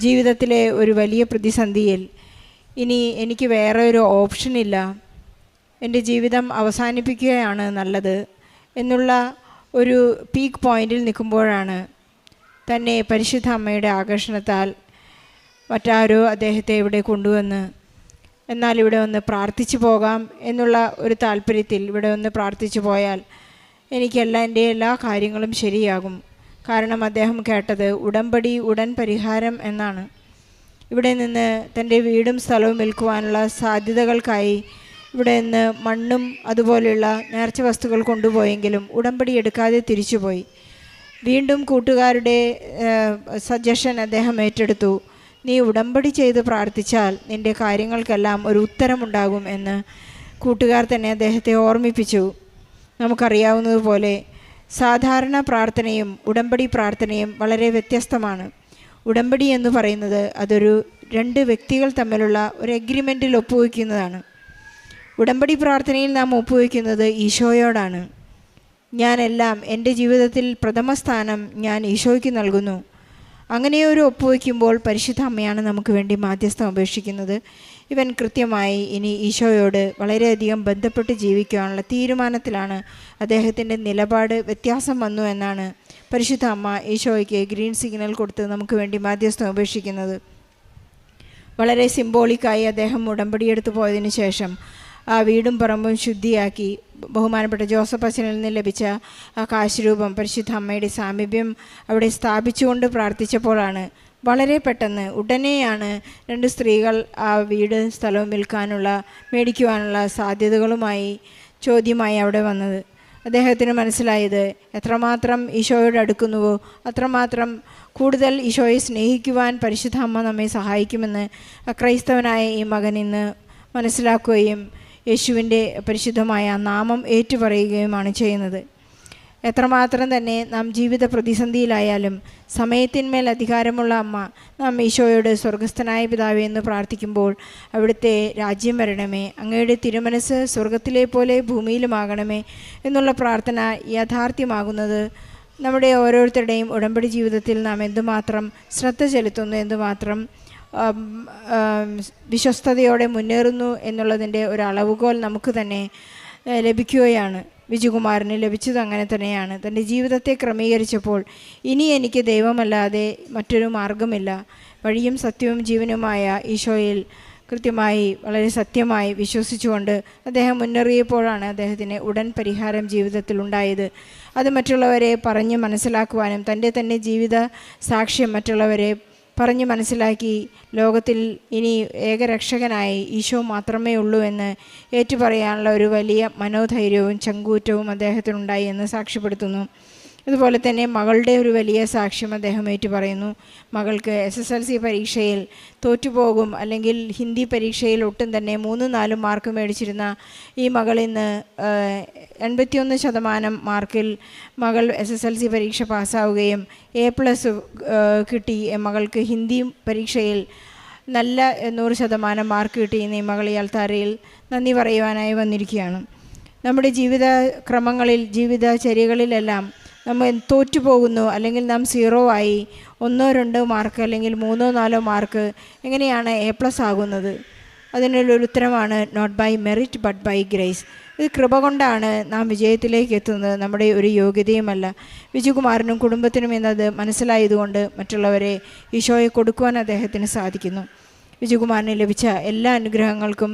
ജീവിതത്തിലെ ഒരു വലിയ പ്രതിസന്ധിയിൽ ഇനി എനിക്ക് വേറെ ഒരു ഓപ്ഷനില്ല, എൻ്റെ ജീവിതം അവസാനിപ്പിക്കുകയാണ് നല്ലത് എന്നുള്ള ഒരു പീക്ക് പോയിന്റിൽ നിൽക്കുമ്പോഴാണ് തന്നെ പരിശുദ്ധ അമ്മയുടെ ആകർഷണത്താൽ മറ്റാരോ അദ്ദേഹത്തെ ഇവിടെ കൊണ്ടുവന്ന്, എന്നാൽ ഇവിടെ ഒന്ന് പ്രാർത്ഥിച്ചു പോകാം എന്നുള്ള ഒരു താല്പര്യത്തിൽ ഇവിടെ ഒന്ന് പ്രാർത്ഥിച്ചു പോയാൽ എൻ്റെ എല്ലാ കാര്യങ്ങളും ശരിയാകും. കാരണം അദ്ദേഹം കേട്ടത് ഉടമ്പടി ഉടൻ പരിഹാരം എന്നാണ്. ഇവിടെ നിന്ന് തൻ്റെ വീടും സ്ഥലവും വിൽക്കുവാനുള്ള സാധ്യതകൾക്കായി ഇവിടെ നിന്ന് മണ്ണും അതുപോലെയുള്ള നേർച്ച വസ്തുക്കൾ കൊണ്ടുപോയെങ്കിലും ഉടമ്പടി എടുക്കാതെ തിരിച്ചുപോയി. വീണ്ടും കൂട്ടുകാരുടെ സജഷൻ അദ്ദേഹം ഏറ്റെടുത്തു. നീ ഉടമ്പടി ചെയ്ത് പ്രാർത്ഥിച്ചാൽ നിൻ്റെ കാര്യങ്ങൾക്കെല്ലാം ഒരു ഉത്തരമുണ്ടാകും എന്ന് കൂട്ടുകാർ തന്നെ അദ്ദേഹത്തെ ഓർമ്മിപ്പിച്ചു. നമുക്കറിയാവുന്നതുപോലെ സാധാരണ പ്രാർത്ഥനയും ഉടമ്പടി പ്രാർത്ഥനയും വളരെ വ്യത്യസ്തമാണ്. ഉടമ്പടി എന്ന് പറയുന്നത് അതൊരു 2 വ്യക്തികൾ തമ്മിലുള്ള ഒരു എഗ്രിമെൻറ്റിൽ ഒപ്പുവയ്ക്കുന്നതാണ്. ഉടമ്പടി പ്രാർത്ഥനയിൽ നാം ഒപ്പുവയ്ക്കുന്നത് ഈശോയോടാണ്. ഞാനെല്ലാം എൻ്റെ ജീവിതത്തിൽ പ്രഥമ സ്ഥാനം ഞാൻ ഈശോയ്ക്ക് നൽകുന്നു. അങ്ങനെ ഒരു ഒപ്പുവയ്ക്കുമ്പോൾ പരിശുദ്ധ അമ്മയാണ് നമുക്ക് വേണ്ടി മാധ്യസ്ഥം അപേക്ഷിക്കുന്നത്. ഇവൻ കൃത്യമായി ഇനി ഈശോയോട് വളരെയധികം ബന്ധപ്പെട്ട് ജീവിക്കാനുള്ള തീരുമാനത്തിലാണ്. അദ്ദേഹത്തിൻ്റെ നിലപാട് വ്യത്യാസം വന്നു എന്നാണ് പരിശുദ്ധ അമ്മ ഈശോയ്ക്ക് ഗ്രീൻ സിഗ്നൽ കൊടുത്ത് നമുക്ക് വേണ്ടി മാധ്യസ്ഥം അപേക്ഷിക്കുന്നത്. വളരെ സിംബോളിക്കായി അദ്ദേഹം ഉടമ്പടിയെടുത്ത് പോയതിന് ശേഷം ആ വീടും പറമ്പും ശുദ്ധിയാക്കി ബഹുമാനപ്പെട്ട ജോസഫ് അച്ഛനിൽ നിന്ന് ലഭിച്ച ആ കാശുരൂപം പരിശുദ്ധ അമ്മയുടെ സാമീപ്യം അവിടെ സ്ഥാപിച്ചുകൊണ്ട് പ്രാർത്ഥിച്ചപ്പോഴാണ് വളരെ പെട്ടെന്ന് ഉടനെയാണ് 2 സ്ത്രീകൾ ആ വീട് സ്ഥലവും മേടിക്കുവാനുള്ള സാധ്യതകളുമായി ചോദ്യമായി അവിടെ വന്നത്. അദ്ദേഹത്തിന് മനസ്സിലായത് എത്രമാത്രം ഈശോയോട് അടുക്കുന്നുവോ അത്രമാത്രം കൂടുതൽ ഈശോയെ സ്നേഹിക്കുവാൻ പരിശുദ്ധ അമ്മ നമ്മെ സഹായിക്കുമെന്ന് ക്രൈസ്തവനായ ഈ മകൻ ഇന്ന് മനസ്സിലാക്കുകയും യേശുവിൻ്റെ പരിശുദ്ധമായ നാമം ഏറ്റുപറയുകയുമാണ് ചെയ്യുന്നത്. എത്രമാത്രം തന്നെ നാം ജീവിത പ്രതിസന്ധിയിലായാലും സമയത്തിന്മേൽ അധികാരമുള്ള അമ്മ നാം ഈശോയോട് സ്വർഗസ്ഥനായ പിതാവേ എന്ന് പ്രാർത്ഥിക്കുമ്പോൾ അവിടുത്തെ രാജ്യം വരണമേ, അങ്ങയുടെ തിരുമനസ് സ്വർഗത്തിലെ പോലെ ഭൂമിയിലുമാകണമേ എന്നുള്ള പ്രാർത്ഥന യാഥാർത്ഥ്യമാകുന്നത് നമ്മുടെ ഓരോരുത്തരുടെയും ഉടമ്പടി ജീവിതത്തിൽ നാം എന്തുമാത്രം ശ്രദ്ധ ചെലുത്തുന്നു, എന്തുമാത്രം വിശ്വസ്തയോടെ മുന്നേറുന്നു എന്നുള്ളതിൻ്റെ ഒരു അളവുകോൽ നമുക്ക് തന്നെ ലഭിക്കുകയാണ്. വിജുകുമാറിന് ലഭിച്ചത് അങ്ങനെ തന്നെയാണ്. തൻ്റെ ജീവിതത്തെ ക്രമീകരിച്ചപ്പോൾ ഇനി എനിക്ക് ദൈവമല്ലാതെ മറ്റൊരു മാർഗമില്ല, വഴിയും സത്യവും ജീവനുമായ ഈശോയിൽ കൃത്യമായി വളരെ സത്യമായി വിശ്വസിച്ചുകൊണ്ട് അദ്ദേഹം മുന്നേറിയപ്പോഴാണ് അദ്ദേഹത്തിന് ഉടൻ പരിഹാരം ജീവിതത്തിൽ ഉണ്ടായത്. അത് മറ്റുള്ളവരെ പറഞ്ഞ് മനസ്സിലാക്കുവാനും തൻ്റെ തന്നെ ജീവിത സാക്ഷ്യം മറ്റുള്ളവരെ പറഞ്ഞ് മനസ്സിലാക്കി ലോകത്തിൽ ഇനി ഏകരക്ഷകനായി ഈശോ മാത്രമേ ഉള്ളൂ എന്ന് ഏറ്റുപറയാനുള്ള ഒരു വലിയ മനോധൈര്യവും ചങ്കൂറ്റവും അദ്ദേഹത്തിനുണ്ടായി എന്ന് സാക്ഷ്യപ്പെടുത്തുന്നു. അതുപോലെ തന്നെ മകളുടെ ഒരു വലിയ സാക്ഷ്യം അദ്ദേഹം ഏറ്റുപറയുന്നു. മകൾക്ക് SSLC പരീക്ഷയിൽ തോറ്റുപോകും, അല്ലെങ്കിൽ ഹിന്ദി പരീക്ഷയിൽ ഒട്ടും തന്നെ 3-4 മാർക്ക് മേടിച്ചിരുന്ന ഈ മകൾ ഇന്ന് 81% മാർക്കിൽ മകൾ SSLC പരീക്ഷ പാസ്സാവുകയും A+ കിട്ടി. മകൾക്ക് ഹിന്ദി പരീക്ഷയിൽ നല്ല 100% മാർക്ക് കിട്ടി. ഈ മകൾ ഈ അൾത്താരയിൽ നന്ദി പറയുവാനായി വന്നിരിക്കുകയാണ്. നമ്മുടെ ജീവിത ക്രമങ്ങളിൽ ജീവിതചര്യകളിലെല്ലാം നമ്മൾ തോറ്റുപോകുന്നു, അല്ലെങ്കിൽ നാം 0 ആയി 1-2 മാർക്ക് അല്ലെങ്കിൽ 3-4 മാർക്ക് എങ്ങനെയാണ് A+ ആകുന്നത്? അതിനുള്ളൊരു ഉത്തരമാണ് not by merit but by grace. ഇത് കൃപ കൊണ്ടാണ് നാം വിജയത്തിലേക്ക് എത്തുന്നത്, നമ്മുടെ ഒരു യോഗ്യതയുമല്ല. വിജയകുമാരനും കുടുംബത്തിനും എന്നത് മനസ്സിലായതുകൊണ്ട് മറ്റുള്ളവരെ ഈശോയെ കൊടുക്കുവാൻ അദ്ദേഹത്തിന് സാധിക്കുന്നു. വിജയകുമാരന് ലഭിച്ച എല്ലാ അനുഗ്രഹങ്ങൾക്കും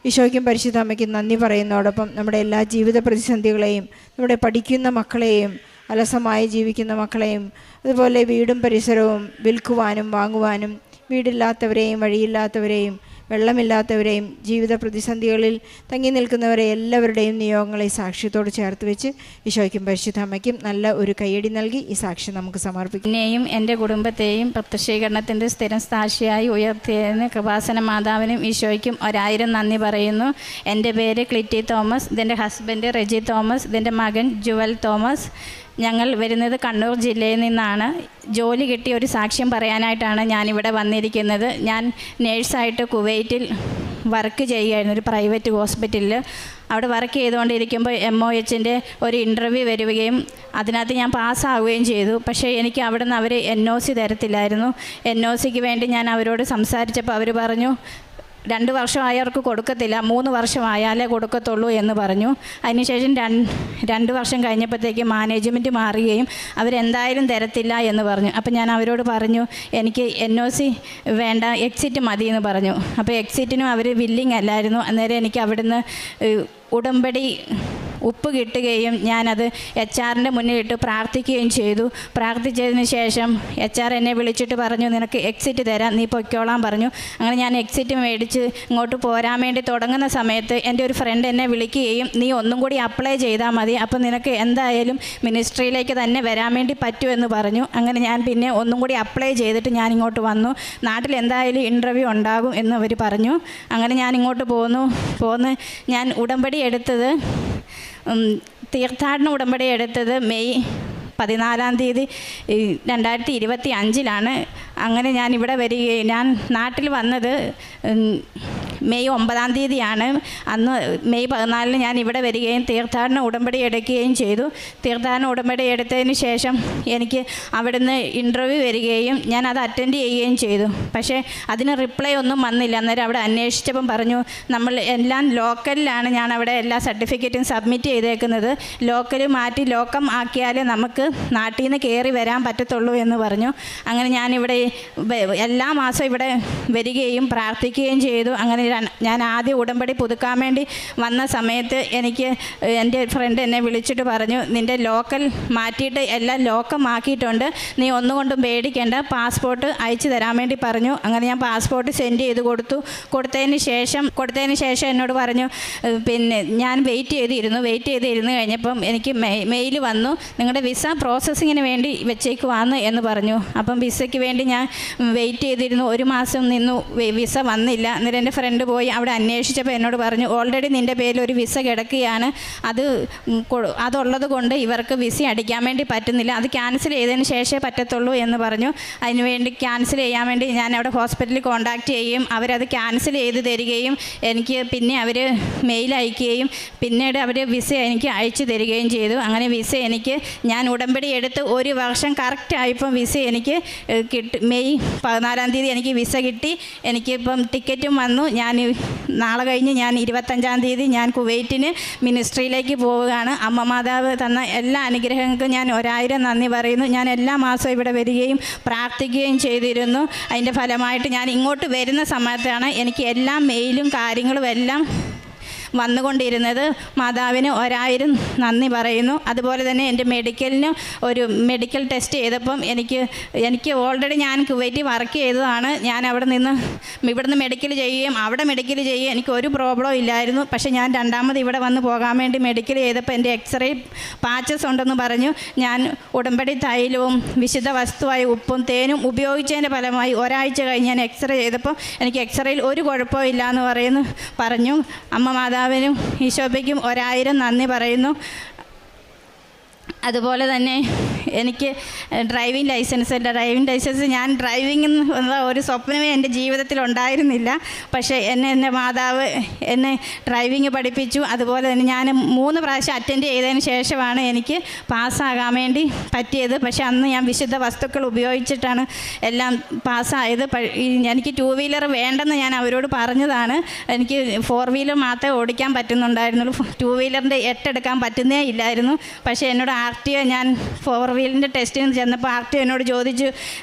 ഈശോയ്ക്കും പരിശുദ്ധ അമ്മയ്ക്കും നന്ദി പറയുന്നതോടൊപ്പം നമ്മുടെ എല്ലാ ജീവിത പ്രതിസന്ധികളെയും, നമ്മുടെ പഠിക്കുന്ന മക്കളെയും, അലസമായി ജീവിക്കുന്ന മക്കളെയും, അതുപോലെ വീടും പരിസരവും വിൽക്കുവാനും വാങ്ങുവാനും, വീടില്ലാത്തവരെയും വഴിയില്ലാത്തവരെയും വെള്ളമില്ലാത്തവരെയും ജീവിത പ്രതിസന്ധികളിൽ തങ്ങി നിൽക്കുന്നവരെ എല്ലാവരുടെയും നിയോഗങ്ങളെ സാക്ഷ്യത്തോട് ചേർത്ത് വെച്ച് ഈശോയ്ക്കും പരിശുദ്ധ അമ്മയ്ക്കും നല്ല ഒരു കയ്യടി നൽകി ഈ സാക്ഷ്യം നമുക്ക് സമർപ്പിക്കാം. എന്നെയും എൻ്റെ കുടുംബത്തെയും പ്രത്യക്ഷീകരണത്തിൻ്റെ സ്ഥിരം സാക്ഷിയായി ഉയർത്തിയതിന് കൃപാസന മാതാവിനും ഈശോയ്ക്കും 1000 നന്ദി പറയുന്നു. എൻ്റെ പേര് ക്ലിറ്റി തോമസ്, ഇതെൻ്റെ ഹസ്ബൻഡ് റെജി തോമസ്, ഇതെൻ്റെ മകൻ ജുവൽ തോമസ്. ഞങ്ങൾ വരുന്നത് കണ്ണൂർ ജില്ലയിൽ നിന്നാണ്. ജോലി കിട്ടിയ ഒരു സാക്ഷ്യം പറയാനായിട്ടാണ് ഞാനിവിടെ വന്നിരിക്കുന്നത്. ഞാൻ നേഴ്സായിട്ട് കുവൈറ്റിൽ വർക്ക് ചെയ്യുകയായിരുന്നു, ഒരു പ്രൈവറ്റ് ഹോസ്പിറ്റലിൽ. അവിടെ വർക്ക് ചെയ്തുകൊണ്ടിരിക്കുമ്പോൾ MOHൻ്റെ ഒരു ഇൻ്റർവ്യൂ വരികയും അതിനകത്ത് ഞാൻ പാസ്സാവുകയും ചെയ്തു. പക്ഷേ എനിക്ക് അവിടെ നിന്ന് അവർ NOC തരത്തില്ലായിരുന്നു. NOCക്ക് വേണ്ടി ഞാൻ അവരോട് സംസാരിച്ചപ്പോൾ അവർ പറഞ്ഞു 2 വർഷമായവർക്ക് കൊടുക്കത്തില്ല, 3 വർഷമായാലേ കൊടുക്കത്തുള്ളൂ എന്ന് പറഞ്ഞു. അതിനുശേഷം 2 വർഷം കഴിഞ്ഞപ്പോഴത്തേക്ക് മാനേജ്മെൻറ്റ് മാറുകയും അവരെന്തായാലും തരത്തില്ല എന്ന് പറഞ്ഞു. അപ്പോൾ ഞാൻ അവരോട് പറഞ്ഞു എനിക്ക് NOC വേണ്ട, എക്സിറ്റ് മതി എന്ന് പറഞ്ഞു. അപ്പോൾ എക്സിറ്റിനും അവർ വില്ലിങ് അല്ലായിരുന്നു. അന്നേരം എനിക്ക് അവിടുന്ന് ഉടമ്പടി ഉപ്പ് കിട്ടുകയും ഞാനത് HR-ൻ്റെ മുന്നിലിട്ട് പ്രാർത്ഥിക്കുകയും ചെയ്തു. പ്രാർത്ഥിച്ചതിന് ശേഷം HR എന്നെ വിളിച്ചിട്ട് പറഞ്ഞു നിനക്ക് എക്സിറ്റ് തരാം, നീ പൊയ്ക്കോളാൻ പറഞ്ഞു. അങ്ങനെ ഞാൻ എക്സിറ്റ് മേടിച്ച് ഇങ്ങോട്ട് പോരാൻ വേണ്ടി തുടങ്ങുന്ന സമയത്ത് എൻ്റെ ഒരു ഫ്രണ്ട് എന്നെ വിളിക്കുകയും നീ ഒന്നും കൂടി അപ്ലൈ ചെയ്താൽ മതി, അപ്പം നിനക്ക് എന്തായാലും മിനിസ്ട്രിയിലേക്ക് തന്നെ വരാൻ വേണ്ടി പറ്റുമെന്ന് പറഞ്ഞു. അങ്ങനെ ഞാൻ പിന്നെ ഒന്നും കൂടി അപ്ലൈ ചെയ്തിട്ട് ഞാൻ ഇങ്ങോട്ട് വന്നു. നാട്ടിൽ എന്തായാലും ഇൻ്റർവ്യൂ ഉണ്ടാകും എന്ന് അവർ പറഞ്ഞു. അങ്ങനെ ഞാൻ ഇങ്ങോട്ട് പോന്ന് ഞാൻ ഉടമ്പടി എടുത്തത് തീർത്ഥാടന ഉടമ്പടി എടുത്തത് മെയ് 14 2025 അങ്ങനെ ഞാൻ ഇവിടെ വരികയും ഞാൻ നാട്ടിൽ വന്നത് മെയ് 9 അന്ന് മെയ് 14 ഞാൻ ഇവിടെ വരികയും തീർത്ഥാടന ഉടമ്പടി എടുക്കുകയും ചെയ്തു. തീർത്ഥാടന ഉടമ്പടി എടുത്തതിന് ശേഷം എനിക്ക് അവിടുന്ന് ഇൻ്റർവ്യൂ വരികയും ഞാൻ അത് അറ്റൻഡ് ചെയ്യുകയും ചെയ്തു. പക്ഷേ അതിന് റിപ്ലൈ ഒന്നും വന്നില്ല. അന്നേരം അവിടെ അന്വേഷിച്ചപ്പം പറഞ്ഞു നമ്മൾ എല്ലാം ലോക്കലിലാണ് ഞാൻ അവിടെ എല്ലാ സർട്ടിഫിക്കറ്റും സബ്മിറ്റ് ചെയ്തേക്കുന്നത്, ലോക്കൽ മാറ്റി ലോക്കം ആക്കിയാലേ നമുക്ക് നാട്ടിൽ നിന്ന് കയറി വരാൻ പറ്റത്തുള്ളൂ എന്ന് പറഞ്ഞു. അങ്ങനെ ഞാനിവിടെ എല്ലാ മാസവും ഇവിടെ വരികയും പ്രാർത്ഥിക്കുകയും ചെയ്തു. അങ്ങനെ ഞാൻ ആദ്യം ഉടമ്പടി പുതുക്കാൻ വേണ്ടി വന്ന സമയത്ത് എനിക്ക് എൻ്റെ ഫ്രണ്ട് എന്നെ വിളിച്ചിട്ട് പറഞ്ഞു നിൻ്റെ ലോക്കൽ മാറ്റിയിട്ട് എല്ലാം ലോക്കമാക്കിയിട്ടുണ്ട്, നീ ഒന്നുകൊണ്ടും പേടിക്കേണ്ട, പാസ്പോർട്ട് അയച്ചു തരാൻ വേണ്ടി പറഞ്ഞു. അങ്ങനെ ഞാൻ പാസ്പോർട്ട് സെൻഡ് ചെയ്ത് കൊടുത്തതിന് ശേഷം എന്നോട് പറഞ്ഞു പിന്നെ ഞാൻ വെയിറ്റ് ചെയ്തിരുന്നു കഴിഞ്ഞപ്പം എനിക്ക് മെയിൽ വന്നു നിങ്ങളുടെ വിസ പ്രോസസ്സിങ്ങിന് വേണ്ടി വെച്ചേക്കുവാന്ന് എന്ന് പറഞ്ഞു. അപ്പം വിസയ്ക്ക് വേണ്ടി ഞാൻ വെയിറ്റ് ചെയ്തിരുന്നു. 1 മാസം നിന്നു, വിസ വന്നില്ല. അന്നേരം എൻ്റെ ഫ്രണ്ട് പോയി അവിടെ അന്വേഷിച്ചപ്പോൾ എന്നോട് പറഞ്ഞു ഓൾറെഡി നിൻ്റെ പേരിൽ ഒരു വിസ കിടക്കുകയാണ്, അതുള്ളത് കൊണ്ട് ഇവർക്ക് വിസ അടിക്കാൻ വേണ്ടി പറ്റുന്നില്ല, അത് ക്യാൻസൽ ചെയ്തതിന് ശേഷമേ പറ്റത്തുള്ളൂ എന്ന് പറഞ്ഞു. അതിനുവേണ്ടി ക്യാൻസൽ ചെയ്യാൻ വേണ്ടി ഞാൻ അവിടെ ഹോസ്പിറ്റലിൽ കോൺടാക്റ്റ് ചെയ്യുകയും അവരത് ക്യാൻസൽ ചെയ്ത് തരികയും എനിക്ക് പിന്നെ അവർ മെയിൽ അയക്കുകയും പിന്നീട് അവർ വിസ എനിക്ക് അയച്ചു തരികയും ചെയ്തു. അങ്ങനെ വിസ എനിക്ക് ഞാൻ ഉടമ്പടി എടുത്ത് 1 വർഷം കറക്റ്റായപ്പം വിസ എനിക്ക് മെയ് 14 എനിക്ക് വിസ കിട്ടി. എനിക്കിപ്പം ടിക്കറ്റും വന്നു. ഞാൻ നാളെ കഴിഞ്ഞ് ഞാൻ 25 ഞാൻ കുവൈറ്റിന് മിനിസ്ട്രിയിലേക്ക് പോവുകയാണ്. അമ്മ മാതാവ് തന്ന എല്ലാ അനുഗ്രഹങ്ങൾക്കും ഞാൻ 1000 നന്ദി പറയുന്നു. ഞാൻ എല്ലാ മാസവും ഇവിടെ വരികയും പ്രാർത്ഥിക്കുകയും ചെയ്തിരുന്നു. അതിൻ്റെ ഫലമായിട്ട് ഞാൻ ഇങ്ങോട്ട് വരുന്ന സമയത്താണ് എനിക്ക് എല്ലാ മെയിലും കാര്യങ്ങളും എല്ലാം വന്നുകൊണ്ടിരുന്നത്. മാതാവിന് 1000 നന്ദി പറയുന്നു. അതുപോലെ തന്നെ എൻ്റെ ഒരു മെഡിക്കൽ ടെസ്റ്റ് ചെയ്തപ്പം എനിക്ക് ഓൾറെഡി ഞാൻ കുവൈറ്റിൽ വർക്ക് ചെയ്തതാണ്. ഞാൻ ഇവിടുന്ന് മെഡിക്കൽ ചെയ്യുകയും അവിടെ മെഡിക്കൽ ചെയ്യുകയും എനിക്ക് ഒരു പ്രോബ്ലം ഇല്ലായിരുന്നു. പക്ഷേ ഞാൻ രണ്ടാമത് ഇവിടെ വന്ന് പോകാൻ വേണ്ടി മെഡിക്കൽ ചെയ്തപ്പോൾ എൻ്റെ എക്സ്റേ പാച്ചസ് ഉണ്ടെന്ന് പറഞ്ഞു. ഞാൻ ഉടമ്പടി തൈലവും വിശുദ്ധ വസ്തുവായ ഉപ്പും തേനും ഉപയോഗിച്ചതിൻ്റെ ഫലമായി 1 ആഴ്ച കഴിഞ്ഞ് ഞാൻ എക്സ്റേ ചെയ്തപ്പോൾ എനിക്ക് എക്സ്റേയിൽ ഒരു കുഴപ്പവും ഇല്ല എന്ന് പറഞ്ഞു. അമ്മ മാതാവിനും ഈശോയ്ക്കും 1000 നന്ദി പറയുന്നു. അതുപോലെ തന്നെ എനിക്ക് ഡ്രൈവിംഗ് ലൈസൻസ് ഞാൻ ഡ്രൈവിംഗ് എന്ന ഒരു സ്വപ്നമേ എൻ്റെ ജീവിതത്തിൽ ഉണ്ടായിരുന്നില്ല. പക്ഷേ എൻ്റെ മാതാവ് എന്നെ ഡ്രൈവിംഗ് പഠിപ്പിച്ചു. അതുപോലെ തന്നെ ഞാൻ 3 പ്രാവശ്യം അറ്റൻഡ് ചെയ്തതിന് ശേഷമാണ് എനിക്ക് പാസ്സാകാൻ വേണ്ടി പറ്റിയത്. പക്ഷേ അന്ന് ഞാൻ വിശുദ്ധ വസ്തുക്കൾ ഉപയോഗിച്ചിട്ടാണ് എല്ലാം പാസ്സായത്. എനിക്ക് 2 വീലർ വേണ്ടെന്ന് ഞാൻ അവരോട് പറഞ്ഞതാണ്. എനിക്ക് 4 വീലർ മാത്രമേ ഓടിക്കാൻ പറ്റുന്നുണ്ടായിരുന്നുള്ളൂ. 2 വീലറിൻ്റെ 8 എടുക്കാൻ പറ്റുന്നേ ഇല്ലായിരുന്നു. പക്ഷേ എന്നോട് RTO ഞാൻ 4 വീലറിൻ്റെ ടെസ്റ്റിന് ചെന്നപ്പോൾ RTO എന്നോട് ചോദിച്ചു,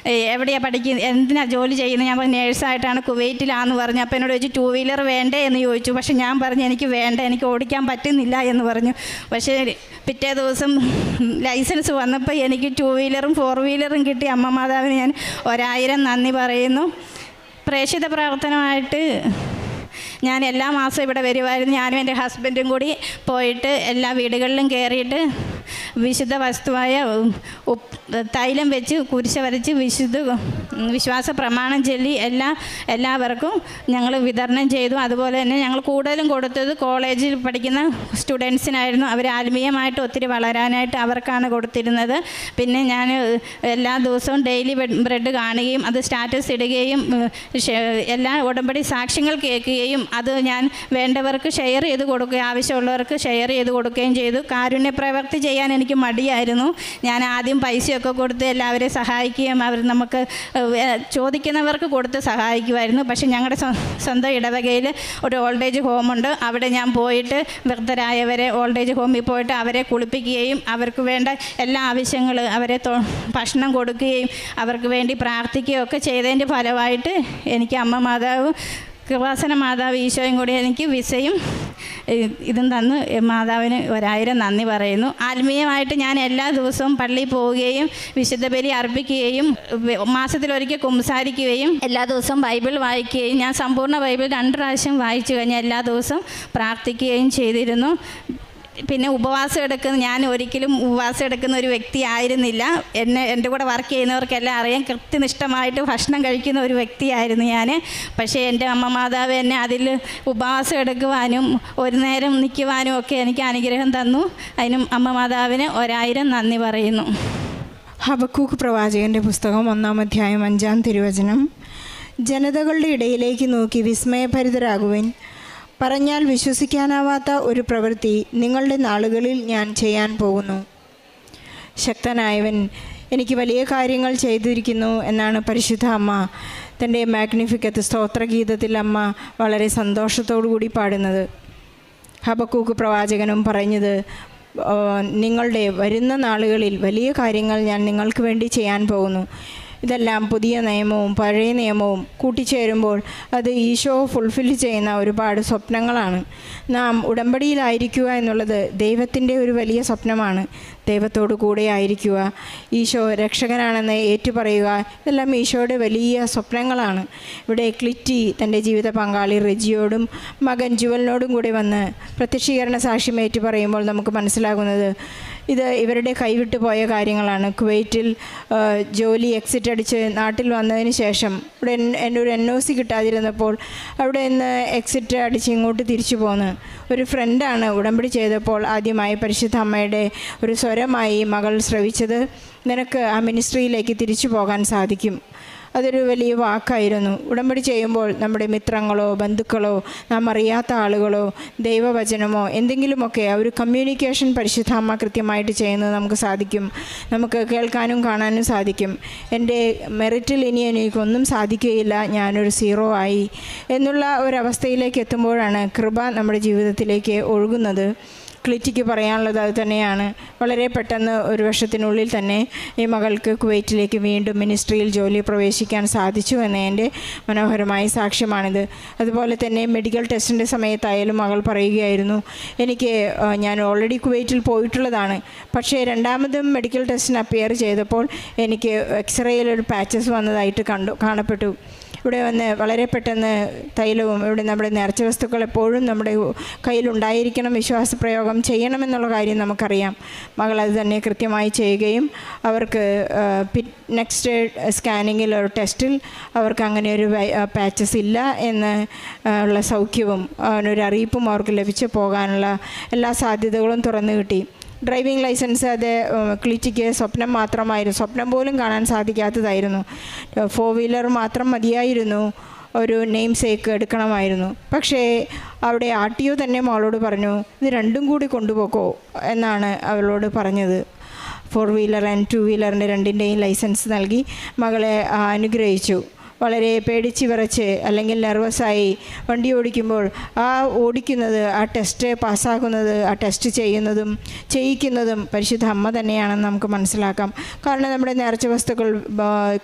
എവിടെയാണ് പഠിക്കുന്നത്, എന്തിനാണ് ജോലി ചെയ്യുന്നത്? ഞാൻ പറഞ്ഞു നേഴ്സായിട്ടാണ്, കുവൈറ്റിലാണെന്ന് പറഞ്ഞു. അപ്പോൾ എന്നോട് ചോദിച്ചു 2 വീലർ വേണ്ടേ എന്ന് ചോദിച്ചു. പക്ഷേ ഞാൻ പറഞ്ഞു എനിക്ക് വേണ്ട, എനിക്ക് ഓടിക്കാൻ പറ്റുന്നില്ല എന്ന് പറഞ്ഞു. പക്ഷേ പിറ്റേ ദിവസം ലൈസൻസ് വന്നപ്പോൾ എനിക്ക് 2 വീലറും 4 വീലറും കിട്ടി. അമ്മ മാതാവിന് ഞാൻ 1000 നന്ദി പറയുന്നു. പ്രേക്ഷിത പ്രവർത്തനമായിട്ട് ഞാൻ എല്ലാ മാസവും ഇവിടെ വരുമായിരുന്നു. ഞാനും എൻ്റെ ഹസ്ബൻഡും കൂടി പോയിട്ട് എല്ലാ വീടുകളിലും കയറിയിട്ട് വിശുദ്ധ വസ്തുവായ തൈലം വെച്ച് കുരിശ വരച്ച് വിശ്വാസ പ്രമാണം ചൊല്ലി എല്ലാവർക്കും ഞങ്ങൾ വിതരണം ചെയ്തു. അതുപോലെ തന്നെ ഞങ്ങൾ കൂടുതലും കൊടുത്തത് കോളേജിൽ പഠിക്കുന്ന സ്റ്റുഡൻസിനായിരുന്നു. അവർ ആത്മീയമായിട്ട് ഒത്തിരി വളരാനായിട്ട് അവർക്കാണ് കൊടുത്തിരുന്നത്. പിന്നെ ഞാൻ എല്ലാ ദിവസവും ഡെയിലി ബ്രെഡ് കാണുകയും അത് സ്റ്റാറ്റസ് ഇടുകയും എല്ലാ ഉടമ്പടി സാക്ഷ്യങ്ങൾ കേൾക്കുകയും അത് ഞാൻ വേണ്ടവർക്ക് ഷെയർ ചെയ്ത് കൊടുക്കുകയും ആവശ്യമുള്ളവർക്ക് ഷെയർ ചെയ്ത് കൊടുക്കുകയും ചെയ്തു. കാരുണ്യ പ്രവൃത്തി ചെയ്യാൻ എനിക്ക് മടിയായിരുന്നു. ഞാൻ ആദ്യം പൈസയൊക്കെ കൊടുത്ത് എല്ലാവരെയും സഹായിക്കുകയും അവർ നമുക്ക് ചോദിക്കുന്നവർക്ക് കൊടുത്ത് സഹായിക്കുമായിരുന്നു. പക്ഷേ ഞങ്ങളുടെ സ്വന്തം ഇടവകയിൽ ഒരു ഓൾഡ് ഏജ് ഹോമുണ്ട്. അവിടെ ഞാൻ പോയിട്ട് വൃദ്ധരായവരെ ഓൾഡ് ഏജ് ഹോമിൽ പോയിട്ട് അവരെ കുളിപ്പിക്കുകയും അവർക്ക് വേണ്ട എല്ലാ ആവശ്യങ്ങളും അവരെ ഭക്ഷണം കൊടുക്കുകയും അവർക്ക് വേണ്ടി പ്രാർത്ഥിക്കുകയും ഒക്കെ ചെയ്തതിൻ്റെ ഫലമായിട്ട് എനിക്ക് അമ്മ മാതാവ് കൃപാസന മാതാവ് ഈശോയും കൂടി എനിക്ക് വിസയും ഇതും തന്ന് മാതാവിന് 1000 നന്ദി പറയുന്നു. ആത്മീയമായിട്ട് ഞാൻ എല്ലാ ദിവസവും പള്ളിയിൽ പോവുകയും വിശുദ്ധ ബലി അർപ്പിക്കുകയും മാസത്തിലൊരിക്കൽ കുമ്പസാരിക്കുകയും എല്ലാ ദിവസവും ബൈബിൾ വായിക്കുകയും ഞാൻ സമ്പൂർണ്ണ ബൈബിൾ 2 പ്രാവശ്യം വായിച്ചു കഴിഞ്ഞാൽ എല്ലാ ദിവസവും പ്രാർത്ഥിക്കുകയും ചെയ്തിരുന്നു. പിന്നെ ഉപവാസം എടുക്കുന്ന ഞാൻ ഒരിക്കലും ഉപവാസം എടുക്കുന്ന ഒരു വ്യക്തി ആയിരുന്നില്ല. എൻ്റെ കൂടെ വർക്ക് ചെയ്യുന്നവർക്കെല്ലാം അറിയാം, കൃത്യനിഷ്ഠമായിട്ട് ഭക്ഷണം കഴിക്കുന്ന ഒരു വ്യക്തിയായിരുന്നു ഞാൻ. പക്ഷേ എൻ്റെ അമ്മ മാതാവ് എന്നെ അതിൽ ഉപവാസം എടുക്കുവാനും ഒരു നേരം നിൽക്കുവാനും ഒക്കെ എനിക്ക് അനുഗ്രഹം തന്നു. അതിനും അമ്മ മാതാവിന് 1000 നന്ദി പറയുന്നു. ഹബക്കൂക്ക് പ്രവാചകൻ്റെ പുസ്തകം 1-ാം അധ്യായം 5-ാം തിരുവചനം. ജനതകളുടെ ഇടയിലേക്ക് നോക്കി വിസ്മയഭരിതരാകുവിൻ. പറഞ്ഞാൽ വിശ്വസിക്കാനാവാത്ത ഒരു പ്രവൃത്തി നിങ്ങളുടെ നാളുകളിൽ ഞാൻ ചെയ്യാൻ പോകുന്നു. ശക്തനായവൻ എനിക്ക് വലിയ കാര്യങ്ങൾ ചെയ്തിരിക്കുന്നു എന്നാണ് പരിശുദ്ധ അമ്മ തൻ്റെ മാഗ്നിഫിക്കത്ത് സ്തോത്രഗീതത്തിൽ അമ്മ വളരെ സന്തോഷത്തോടു കൂടി പാടുന്നത്. ഹബക്കൂക്ക് പ്രവാചകനും പറഞ്ഞത്, നിങ്ങളുടെ വരുന്ന നാളുകളിൽ വലിയ കാര്യങ്ങൾ ഞാൻ നിങ്ങൾക്ക് വേണ്ടി ചെയ്യാൻ പോകുന്നു. ഇതെല്ലാം പുതിയ നിയമവും പഴയ നിയമവും കൂട്ടിച്ചേരുമ്പോൾ അത് ഈശോ ഫുൾഫിൽ ചെയ്യുന്ന ഒരുപാട് സ്വപ്നങ്ങളാണ്. നാം ഉടമ്പടിയിലായിരിക്കുക എന്നുള്ളത് ദൈവത്തിൻ്റെ ഒരു വലിയ സ്വപ്നമാണ്. ദൈവത്തോടു കൂടെ ആയിരിക്കുക, ഈശോ രക്ഷകനാണെന്ന് ഏറ്റുപറയുക, ഇതെല്ലാം ഈശോയുടെ വലിയ സ്വപ്നങ്ങളാണ്. ഇവിടെ ക്ലിറ്റി തൻ്റെ ജീവിത പങ്കാളി റെജിയോടും മകൻ ജുവലിനോടും കൂടി വന്ന് പ്രത്യക്ഷീകരണ സാക്ഷ്യം ഏറ്റുപറയുമ്പോൾ നമുക്ക് മനസ്സിലാകുന്നത് ഇത് ഇവരുടെ കൈവിട്ടു പോയ കാര്യങ്ങളാണ്. കുവൈറ്റിൽ ജോലി എക്സിറ്റ് അടിച്ച് നാട്ടിൽ വന്നതിന് ശേഷം ഇവിടെ എൻ്റെ ഒരു NOC കിട്ടാതിരുന്നപ്പോൾ അവിടെ നിന്ന് എക്സിറ്റ് അടിച്ച് ഇങ്ങോട്ട് തിരിച്ചു പോന്ന് ഒരു ഫ്രണ്ടാണ് ഉടമ്പടി ചെയ്തപ്പോൾ ആദ്യമായി പരിശുദ്ധ അമ്മയുടെ ഒരു സ്വരമായി മകൾ ശ്രവിച്ചത്, നിനക്ക് ആ മിനിസ്ട്രിയിലേക്ക് തിരിച്ചു പോകാൻ സാധിക്കും. അതൊരു വലിയ വാക്കായിരുന്നു. ഉടമ്പടി ചെയ്യുമ്പോൾ നമ്മുടെ മിത്രങ്ങളോ ബന്ധുക്കളോ നാം അറിയാത്ത ആളുകളോ ദൈവവചനമോ എന്തെങ്കിലുമൊക്കെ ആ ഒരു കമ്മ്യൂണിക്കേഷൻ പരിശുദ്ധാമ്മ കൃത്യമായിട്ട് ചെയ്യുന്നത് നമുക്ക് സാധിക്കും. നമുക്ക് കേൾക്കാനും കാണാനും സാധിക്കും. എൻ്റെ മെറിറ്റിൽ ഇനി എനിക്കൊന്നും സാധിക്കുകയില്ല, ഞാനൊരു 0 ആയി എന്നുള്ള ഒരവസ്ഥയിലേക്ക് എത്തുമ്പോഴാണ് കൃപ നമ്മുടെ ജീവിതത്തിലേക്ക് ഒഴുകുന്നത്. ക്ലിറ്റിക്ക് പറയാനുള്ളത് അത് തന്നെയാണ്. വളരെ പെട്ടെന്ന് 1 വർഷത്തിനുള്ളിൽ തന്നെ ഈ മകൾക്ക് കുവൈറ്റിലേക്ക് വീണ്ടും മിനിസ്ട്രിയിൽ ജോലി പ്രവേശിക്കാൻ സാധിച്ചു എന്നതിൻ്റെ മനോഹരമായ സാക്ഷ്യമാണിത്. അതുപോലെ തന്നെ മെഡിക്കൽ ടെസ്റ്റിൻ്റെ സമയത്തായാലും മകൾ പറയുകയായിരുന്നു, ഞാൻ ഓൾറെഡി കുവൈറ്റിൽ പോയിട്ടുള്ളതാണ്, പക്ഷേ രണ്ടാമതും മെഡിക്കൽ ടെസ്റ്റിന് അപ്പിയർ ചെയ്തപ്പോൾ എനിക്ക് എക്സ്റേയിലൊരു പാച്ചസ് വന്നതായിട്ട് കാണപ്പെട്ടു. ഇവിടെ വന്ന് വളരെ പെട്ടെന്ന് തൈലവും ഇവിടെ നമ്മുടെ നേർച്ച വസ്തുക്കൾ എപ്പോഴും നമ്മുടെ കയ്യിലുണ്ടായിരിക്കണം, വിശ്വാസപ്രയോഗം ചെയ്യണമെന്നുള്ള കാര്യം നമുക്കറിയാം. മകൾ അത് തന്നെ കൃത്യമായി ചെയ്യുകയും അവർക്ക് നെക്സ്റ്റ് സ്കാനിങ്ങിൽ ഒരു ടെസ്റ്റിൽ അവർക്ക് അങ്ങനെ ഒരു പാച്ചസ് ഇല്ല എന്ന് ഉള്ള സൗഖ്യവും ഒരു അറിയിപ്പും അവർക്ക് ലഭിച്ച് പോകാനുള്ള എല്ലാ സാധ്യതകളും തുറന്നു കിട്ടി. ഡ്രൈവിംഗ് ലൈസൻസ് അത് ക്ലിറ്റിക്ക് സ്വപ്നം മാത്രമായിരുന്നു, സ്വപ്നം പോലും കാണാൻ സാധിക്കാത്തതായിരുന്നു. 4 വീലർ മാത്രം മതിയായിരുന്നു, ഒരു നെയിം സേക്ക് എടുക്കണമായിരുന്നു. പക്ഷേ അവിടെ RTO തന്നെ മകളോട് പറഞ്ഞു, ഇത് രണ്ടും കൂടി കൊണ്ടുപോക്കോ എന്നാണ് അവളോട് പറഞ്ഞത്. 4 വീലർ ആൻഡ് 2 വീലറിൻ്റെ രണ്ടിൻ്റെയും ലൈസൻസ് നൽകി മകളെ അനുഗ്രഹിച്ചു. വളരെ പേടിച്ച് വിറച്ച് അല്ലെങ്കിൽ നെർവസായി വണ്ടി ഓടിക്കുമ്പോൾ ആ ഓടിക്കുന്നത്, ആ ടെസ്റ്റ് പാസ്സാകുന്നത്, ആ ടെസ്റ്റ് ചെയ്യിക്കുന്നതും പരിശുദ്ധ അമ്മ തന്നെയാണെന്ന് നമുക്ക് മനസ്സിലാക്കാം. കാരണം നമ്മുടെ നേർച്ച വസ്തുക്കൾ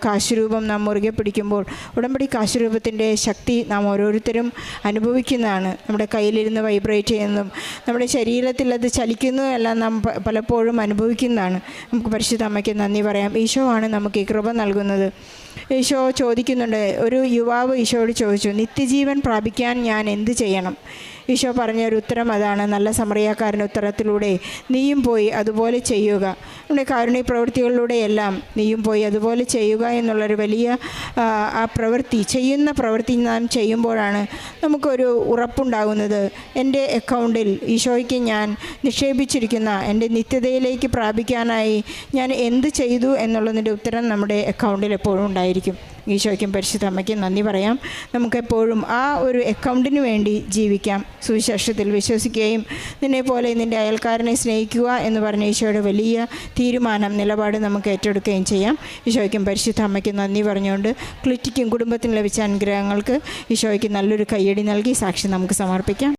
കാശുരൂപം നാം മുറുകെ പിടിക്കുമ്പോൾ ഉടമ്പടി കാശുരൂപത്തിൻ്റെ ശക്തി നാം ഓരോരുത്തരും അനുഭവിക്കുന്നതാണ്. നമ്മുടെ കയ്യിലിരുന്ന് വൈബ്രേറ്റ് ചെയ്യുന്നതും നമ്മുടെ ശരീരത്തിൽ അത് ചലിക്കുന്നതും എല്ലാം നാം പലപ്പോഴും അനുഭവിക്കുന്നതാണ്. നമുക്ക് പരിശുദ്ധ അമ്മയ്ക്ക് നന്ദി പറയാം. ഈശോ ആണ് നമുക്ക് ഈ കൃപ നൽകുന്നത്. ഈശോ ചോദിക്കുന്നുണ്ട്, ഒരു യുവാവ് ഈശോയോട് ചോദിച്ചു, നിത്യജീവൻ പ്രാപിക്കാൻ ഞാൻ എന്ത് ചെയ്യണം? ഈശോ പറഞ്ഞൊരു ഉത്തരം അതാണ്. നല്ല സമറിയാക്കാരൻ്റെ ഉത്തരത്തിലൂടെ നീയും പോയി അതുപോലെ ചെയ്യുക. നമ്മുടെ കാരുണ്യ പ്രവൃത്തികളിലൂടെയെല്ലാം നീയും പോയി അതുപോലെ ചെയ്യുക എന്നുള്ളൊരു വലിയ ചെയ്യുന്ന പ്രവൃത്തി നാം ചെയ്യുമ്പോഴാണ് നമുക്കൊരു ഉറപ്പുണ്ടാകുന്നത്. എൻ്റെ അക്കൗണ്ടിൽ ഈശോയ്ക്ക് ഞാൻ നിക്ഷേപിച്ചിരിക്കുന്ന എൻ്റെ നിത്യതയിലേക്ക് പ്രാപിക്കാനായി ഞാൻ എന്ത് ചെയ്തു എന്നുള്ളതിൻ്റെ ഉത്തരം നമ്മുടെ അക്കൗണ്ടിൽ എപ്പോഴും ഉണ്ടായിരിക്കും. ഈശോയ്ക്കും പരിശുദ്ധ അമ്മയ്ക്കും നന്ദി പറയാം. നമുക്കെപ്പോഴും ആ ഒരു അക്കൗണ്ടിന് വേണ്ടി ജീവിക്കാം. സുവിശേഷത്തിൽ വിശ്വസിക്കുകയും നിന്നെപ്പോലെ നിൻ്റെ അയൽക്കാരനെ സ്നേഹിക്കുക എന്ന് പറഞ്ഞ ഈശോയുടെ വലിയ തീരുമാനം, നിലപാട് നമുക്ക് ഏറ്റെടുക്കുകയും ചെയ്യാം. ഈശോയ്ക്കും പരിശുദ്ധ അമ്മയ്ക്കും നന്ദി പറഞ്ഞുകൊണ്ട് ക്ലിറ്റിക്കും കുടുംബത്തിനും ലഭിച്ച അനുഗ്രഹങ്ങൾക്ക് ഈശോയ്ക്ക് നല്ലൊരു കയ്യടി നൽകി സാക്ഷി നമുക്ക് സമർപ്പിക്കാം.